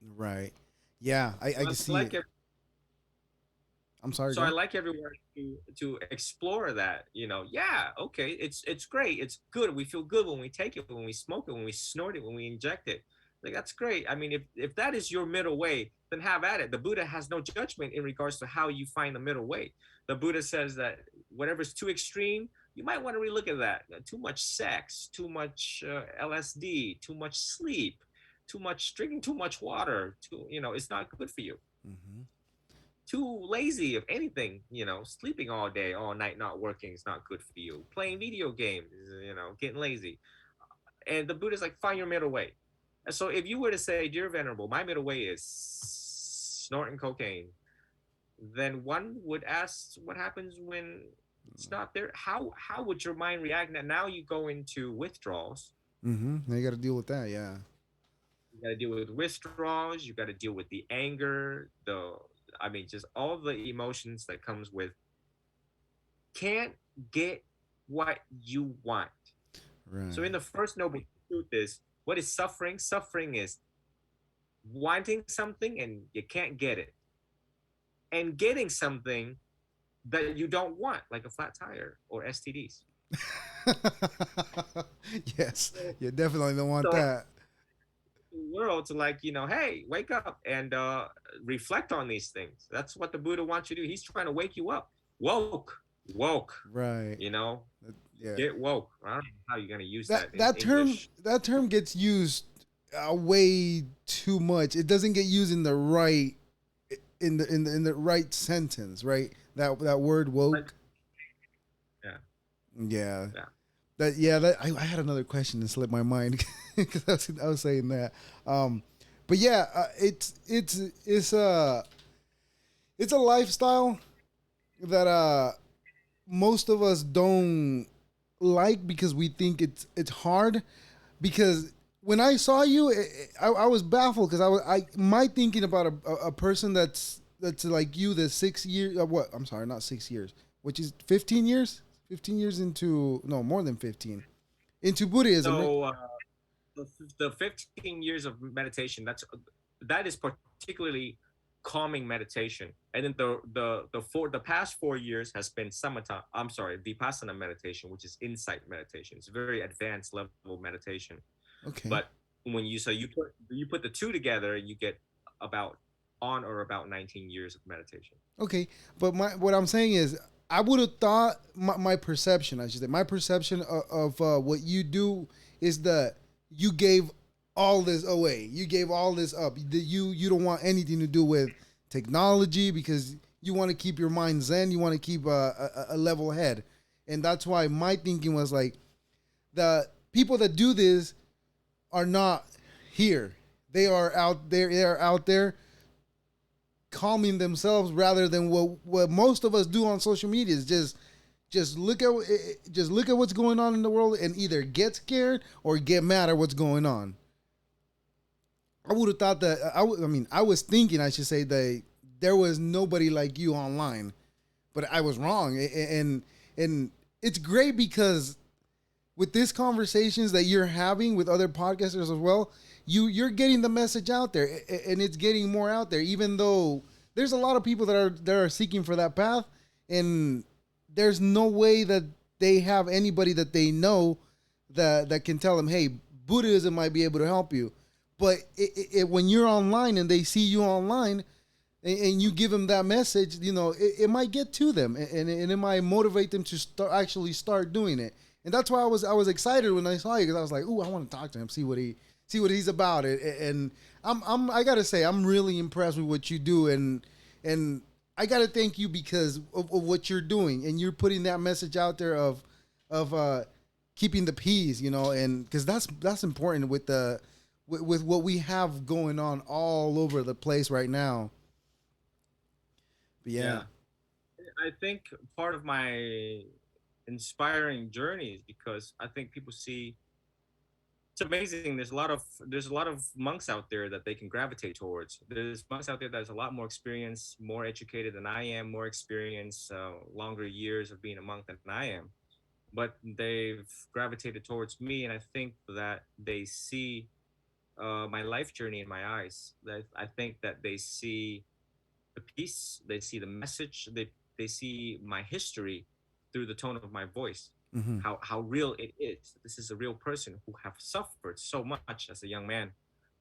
Right. Yeah. I So can I see like it. it. I'm sorry. So Go I on. like everyone to explore that. Yeah, okay, it's great, it's good. We feel good when we take it, when we smoke it, when we snort it, when we inject it. Like, that's great. I mean, if that is your middle way, then have at it. The Buddha has no judgment in regards to how you find the middle way. The Buddha says that whatever's too extreme, you might want to relook at that. Too much sex, too much LSD, too much sleep, too much drinking, too much water. It's not good for you. Mm-hmm. Too lazy of anything, sleeping all day, all night, not working is not good for you. Playing video games, getting lazy. And the Buddha's like, find your middle way. And so if you were to say, "Dear Venerable, my middle way is snorting cocaine," then one would ask, what happens when it's not there? How would your mind react? Now you go into withdrawals. Mm-hmm. Now you got to deal with that. Yeah. You got to deal with withdrawals. You got to deal with the anger, just all the emotions that comes with can't get what you want. Right. So in the first noble truth is, what is suffering? Suffering is wanting something and you can't get it, and getting something that you don't want, like a flat tire or STDs. Yes. So, You definitely don't want so that. the world to, like, hey, wake up and reflect on these things. That's what the Buddha wants you to do. He's trying to wake you up. Woke. Right. You know, Yeah. get woke. I don't know how you're gonna use That that in that term English. that term gets used way too much. It doesn't get used in the right in the right sentence, right? That word woke. Yeah. Yeah. Yeah. I had another question that slipped my mind because I was saying that. But yeah, it's a lifestyle that most of us don't like because we think it's hard. Because when I saw you, I was baffled because I my thinking about a person that's like you, the 6 years, what, I'm sorry, not 6 years, which is 15 years, 15 years into, no, more than 15 into Buddhism, right? So the 15 years of meditation, that is particularly calming meditation. And then the past 4 years has been samatha, I'm sorry, vipassana meditation, which is insight meditation. It's a very advanced level of meditation. Okay. But when you put the two together, you get about on or about 19 years of meditation. Okay, but what I'm saying is, I would have thought my perception, I should say, my perception of what you do is that you gave all this away. You gave all this up. You don't want anything to do with technology because you want to keep your mind zen. You want to keep a level head, and that's why my thinking was like, the people that do this are not here. They are out there. They are out there calming themselves rather than what most of us do on social media is just look at what's going on in the world and either get scared or get mad at what's going on. I would have thought that I mean I was thinking, I should say, that there was nobody like you online, but I was wrong. And it's great because with these conversations that you're having with other podcasters as well, you're getting the message out there, and it's getting more out there. Even though there's a lot of people that are seeking for that path, and there's no way that they have anybody that they know that can tell them, hey, Buddhism might be able to help you. But when you're online and they see you online, and you give them that message, it might get to them, and it might motivate them to actually start doing it. And that's why I was excited when I saw you, because I was like, ooh, I want to talk to him, see what he's about. And I gotta say, I'm really impressed with what you do, and I gotta thank you because of what you're doing, and you're putting that message out there of keeping the peace, and because that's important with what we have going on all over the place right now. But yeah. Yeah. I think part of my inspiring journey is because I think people see it's amazing. There's a lot of monks out there that they can gravitate towards. There's monks out there that's a lot more experienced, more educated than I am, more experience, longer years of being a monk than I am. But they've gravitated towards me, and I think that they see my life journey in my eyes. That I think that they see the piece, they see the message, they see my history through the tone of my voice. Mm-hmm. How real it is. This is a real person who have suffered so much as a young man,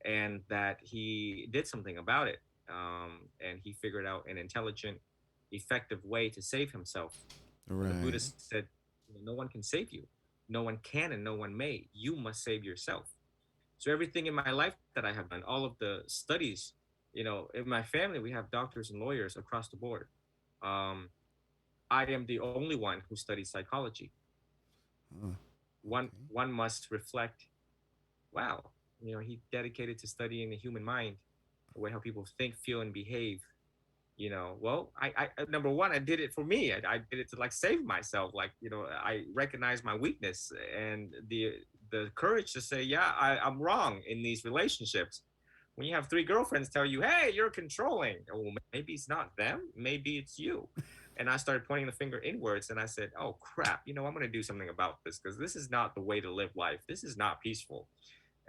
and that he did something about it. And he figured out an intelligent, effective way to save himself. The Right. Buddhist said, "No one can save you. No one can, and no one may. You must save yourself." So everything in my life that I have done, all of the studies, in my family, we have doctors and lawyers across the board. Um, I am the only one who studies psychology. Oh, One okay. one must reflect, wow, he dedicated to studying the human mind, the way how people think, feel, and behave. Well, number one, I did it for me. I did it to like save myself. Like, I recognize my weakness and the courage to say, yeah, I'm wrong in these relationships. When you have three girlfriends tell you, hey, you're controlling, oh, well, maybe it's not them, maybe it's you. And I started pointing the finger inwards, and I said, oh crap, I'm going to do something about this, because this is not the way to live life. This is not peaceful,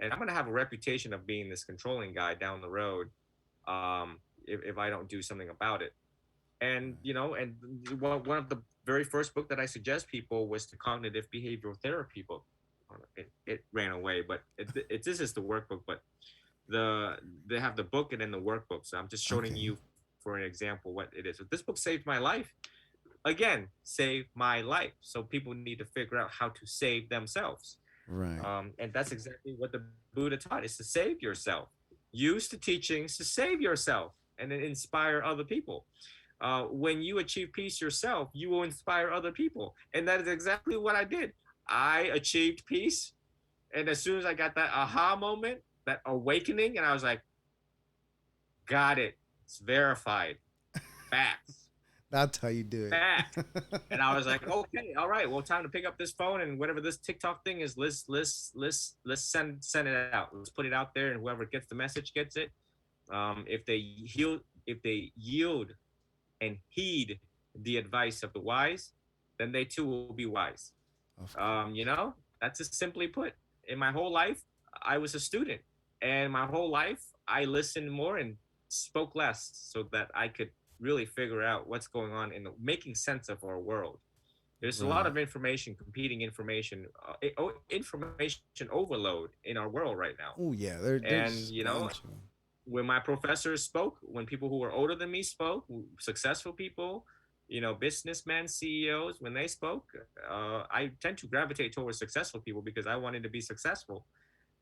and I'm going to have a reputation of being this controlling guy down the road, if I don't do something about it. And one of the very first book that I suggest people was the cognitive behavioral therapy book. It ran away, but this is the workbook. But they have the book and then the workbook. So I'm just showing Okay. you for an example what it is. So this book saved my life. Again, save my life. So people need to figure out how to save themselves. Right. And that's exactly what the Buddha taught: is to save yourself. Use the teachings to save yourself and then inspire other people. When you achieve peace yourself, you will inspire other people. And that is exactly what I did. I achieved peace. And as soon as I got that aha moment, that awakening, and I was like, got it. It's verified. Facts. That's how you do it. back. And I was like, okay, all right, well, time to pick up this phone and whatever this TikTok thing is, let's send it out. Let's put it out there, and whoever gets the message gets it. If they yield and heed the advice of the wise, then they too will be wise. Of course. You know, that's just simply put. In my whole life, I was a student, and my whole life I listened more and spoke less, so that I could really figure out what's going on in making sense of our world. There's a lot Right. of information, competing information, information overload in our world right now. Oh yeah, And there's you know, bunch of 'em. when my professors spoke, when people who were older than me spoke, successful people, you know, businessmen, CEOs, when they spoke, I tend to gravitate towards successful people because I wanted to be successful.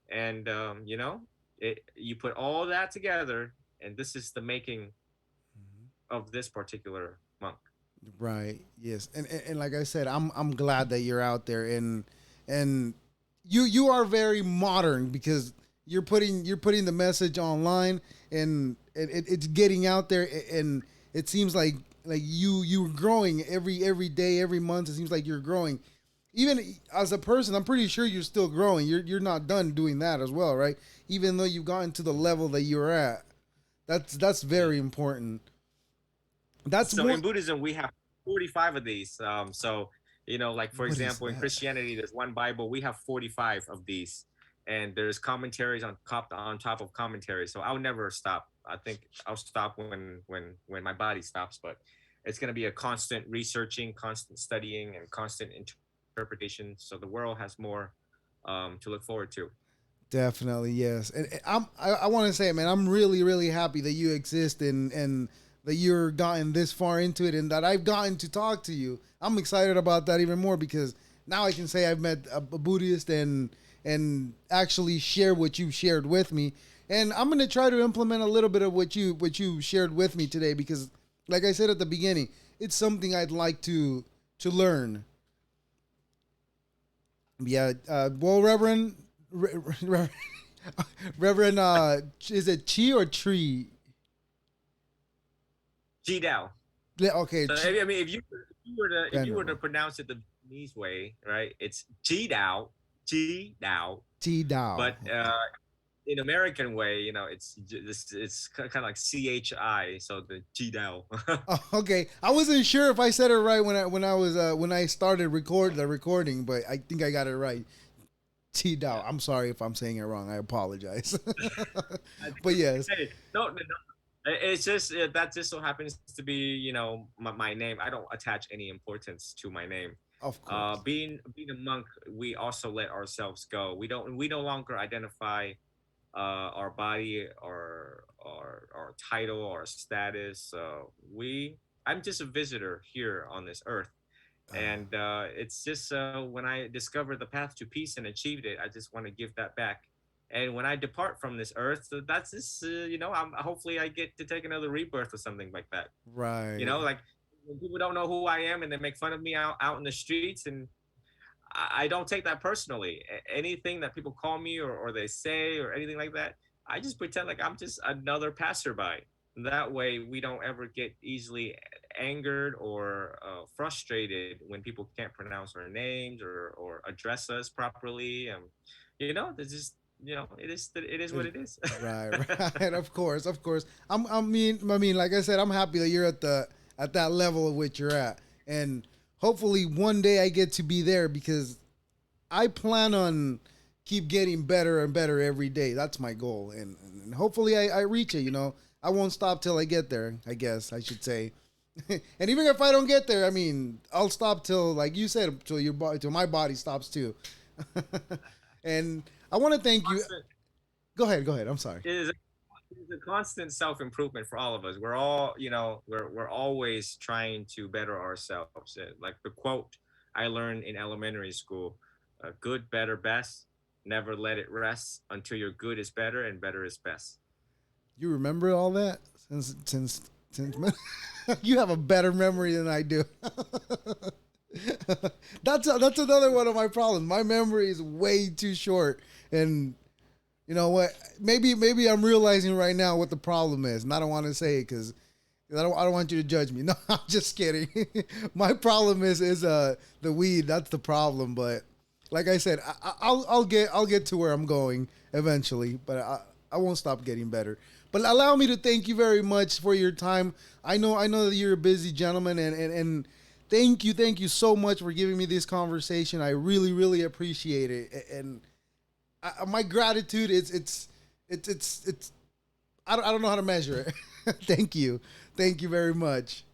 And you know, you put all that together, and this is the making Mhm. of this particular monk. Right. Yes. And like I said, I'm glad that you're out there, and you are very modern because you're putting the message online, and it's getting out there, and it seems like you're growing every day, every month. It seems like you're growing. Even as a person, I'm pretty sure you're still growing. You're not done doing that as well, right? Even though you've gotten to the level that you're at. That's very important. That's So one. in Buddhism, we have 45 of these. So, you know, like for What is example, in that? Christianity, there's one Bible. We have 45 of these, and there's commentaries on top of commentaries. So I'll never stop. I think I'll stop when my body stops. But it's going to be a constant researching, constant studying, and constant interpretation. So the world has more to look forward to. Definitely, yes. And I want to say, man, I'm really, really happy that you exist, and that you're gotten this far into it, and that I've gotten to talk to you. I'm excited about that even more because now I can say I've met a Buddhist, and actually share what you shared with me. And I'm gonna try to implement a little bit of what you shared with me today because, like I said at the beginning, it's something I'd like to learn. Yeah. Well, Reverend, Reverend, is it Chi or Tree? Ji Dao. Yeah, okay, So I mean, if you were to Venerable pronounce it the Vietnamese way, right? It's Ji Dao, Ji Dao. T Dao. But in American way, you know, it's kind of like CHI, so the Ji Dao. Oh, okay, I wasn't sure if I said it right when I started the recording, but I think I got it right. T Dao. Yeah. I'm sorry if I'm saying it wrong. I apologize. But yes, Hey, no, no, no. It's just that just so happens to be, you know, my name. I don't attach any importance to my name. of course. Being a monk, we also let ourselves go. We no longer identify our body or title or status. I'm just a visitor here on this earth, Uh, and it's just when I discovered the path to peace and achieved it, I just want to give that back. And when I depart from this earth, so that's just you know, hopefully I get to take another rebirth or something like that. You know, right. like when people don't know who I am and they make fun of me out in the streets, and I don't take that personally. Anything that people call me or they say or anything like that, I just pretend like I'm just another passerby. That way, we don't ever get easily angered or frustrated when people can't pronounce our names or address us properly. You know, there's just you know, it is what It- it is. right, right. Of course, of course. I mean, like I said, I'm happy that you're at that level of which you're at, and hopefully one day I get to be there because I plan on keep getting better and better every day. That's my goal, and hopefully I reach it. I won't stop till I get there. I guess I should say. And even if I don't get there, I mean, I'll stop till, like you said, till your body, till my body stops too. And I want to thank you. Constant, Go ahead. I'm sorry. it is it's a constant self improvement for all of us. We're all, you know, we're always trying to better ourselves. Like the quote I learned in elementary school: "Good, better, best. Never let it rest until your good is better and better is best." You remember all that since you have a better memory than I do. That's another one of my problems. My memory is way too short, and you know what? Maybe I'm realizing right now what the problem is, and I don't want to say it because I don't want you to judge me. No, I'm just kidding. My problem is the weed. That's the problem. But like I said, I'll get to where I'm going eventually. But I won't stop getting better. But allow me to thank you very much for your time. I know that you're a busy gentleman, and thank you so much for giving me this conversation. I really appreciate it, and my gratitude is it's I don't know how to measure it. Thank you very much.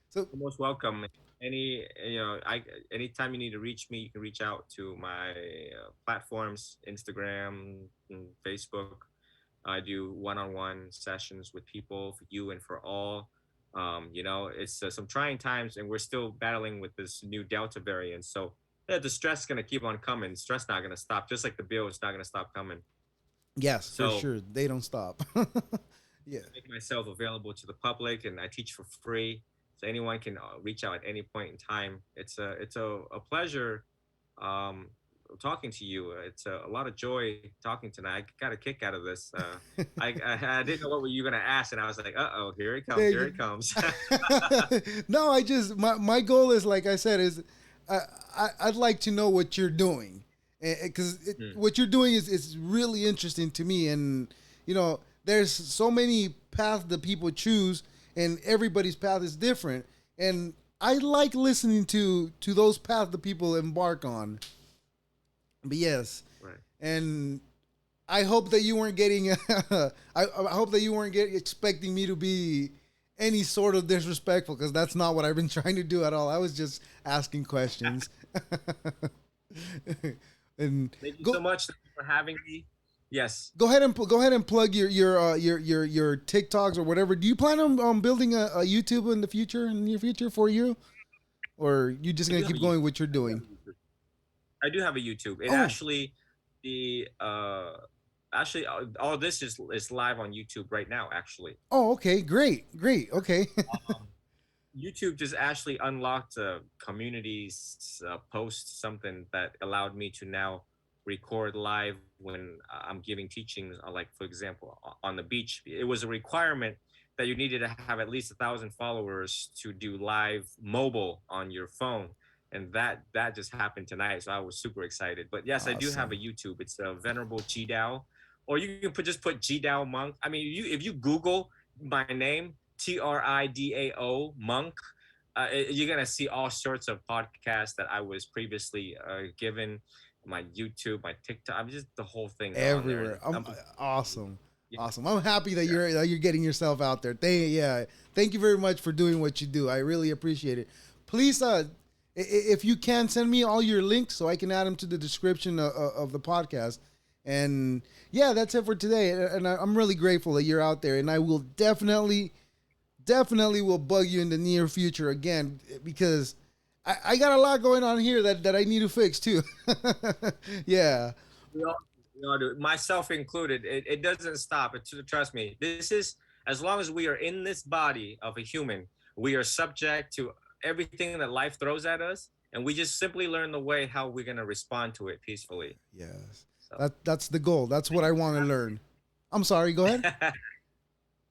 So You're most welcome. Anytime you need to reach me, you can reach out to my platforms, Instagram, and Facebook. I do one-on-one sessions with people, for you and for all. It's some trying times, and we're still battling with this new Delta variant. So yeah, the stress is gonna keep on coming. Stress not gonna stop, just like the bill is not gonna stop coming. yes, for So sure, they don't stop. Yeah. make myself available to the public, and I teach for free, so anyone can reach out at any point in time. It's a pleasure um, talking to you. It's a lot of joy talking tonight. I got a kick out of this. I didn't know what were you gonna ask, and I was like, uh-oh, here it comes, There here you it comes. No, I just my goal is, like I said, is I'd like to know what you're doing, because what you're doing is really interesting to me. And there's so many paths that people choose, and everybody's path is different. And I like listening to those paths that people embark on. But yes, Right. and I hope that you weren't getting. I hope that you weren't expecting me to be any sort of disrespectful, because that's not what I've been trying to do at all. I was just asking questions. And Thank you so much for having me. Yes. go ahead and plug your TikToks or whatever. Do you plan on building a YouTube in the near future for you, or you just I gonna do have a keep going YouTube. what you're doing? I do have a YouTube. It Oh, actually the actually all this is live on YouTube right now. Actually, okay, great, okay. um, YouTube just actually unlocked a community's post, something that allowed me to now record live when I'm giving teachings. Like for example, on the beach, it was a requirement that you needed to have at least 1,000 followers to do live mobile on your phone, and that just happened tonight. So I was super excited. But yes, I do have a Awesome. YouTube. It's Venerable Chi Dao, or you can just put Chi Dao Monk. I mean, if you Google my name, TRIDAO Monk, you're gonna see all sorts of podcasts that I was previously given. My YouTube, my TikTok, I'm just the whole thing's on there, and Everywhere. I'm awesome. yeah, Awesome. I'm happy that yeah. you're getting yourself out there. Thank you very much for doing what you do. I really appreciate it. Please, if you can, send me all your links so I can add them to the description of the podcast. And yeah, that's it for today. And I'm really grateful that you're out there. And I will definitely will bug you in the near future again, because I got a lot going on here that I need to fix too. Yeah. We all, we all do, myself included. It doesn't stop. Trust me. This is, as long as we are in this body of a human, we are subject to everything that life throws at us, and we just simply learn the way how we're gonna respond to it peacefully. Yes. So, That's the goal. That's what I want to learn. I'm sorry. Go ahead.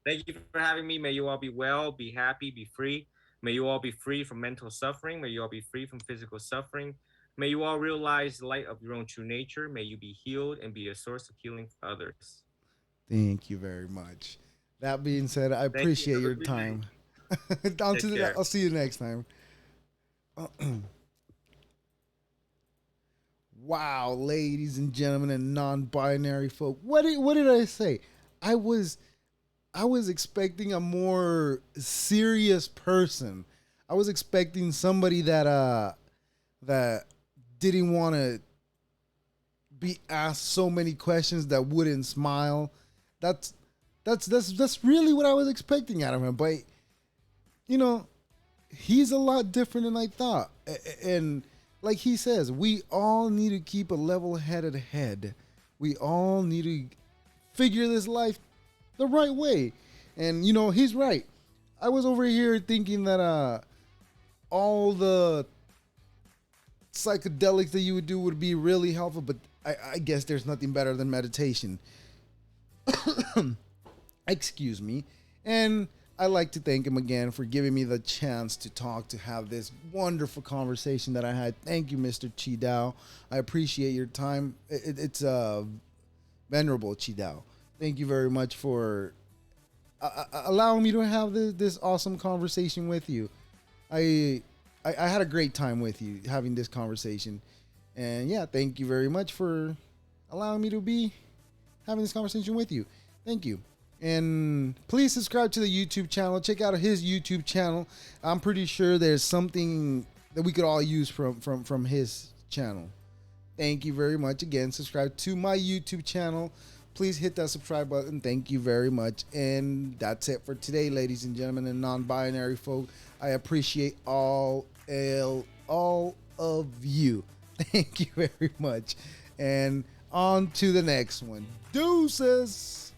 thank you for having me. May you all be well, be happy, be free. May you all be free from mental suffering. May you all be free from physical suffering. May you all realize the light of your own true nature. May you be healed and be a source of healing for others. Thank you very much. That being said, I Thank you. appreciate Have a your good night. time. Take care. I'll see you next time. Wow, ladies and gentlemen and non-binary folk. What did I say? I was I was expecting a more serious person. I was expecting somebody that didn't want to be asked so many questions, that wouldn't smile. That's that's really what I was expecting out of him. But you know, he's a lot different than I thought. And like he says, we all need to keep a level-headed head. We all need to figure this life the right way. And he's right. I was over here thinking that all the psychedelics that you would do would be really helpful, but I guess there's nothing better than meditation. Excuse me. And I'd like to thank him again for giving me the chance to talk, to have this wonderful conversation that I had. Thank you, Mr. Chi Dao. I appreciate your time. It's Venerable Chi Dao. Thank you very much for allowing me to have this awesome conversation with you. I had a great time with you having this conversation. And yeah, thank you very much for allowing me to be having this conversation with you. Thank you. And please subscribe to the YouTube channel. Check out his YouTube channel. I'm pretty sure there's something that we could all use from his channel. Thank you very much. Again, subscribe to my YouTube channel. Please hit that subscribe button. Thank you very much. And that's it for today, ladies and gentlemen and non-binary folk. I appreciate all of you. Thank you very much. And on to the next one. Deuces.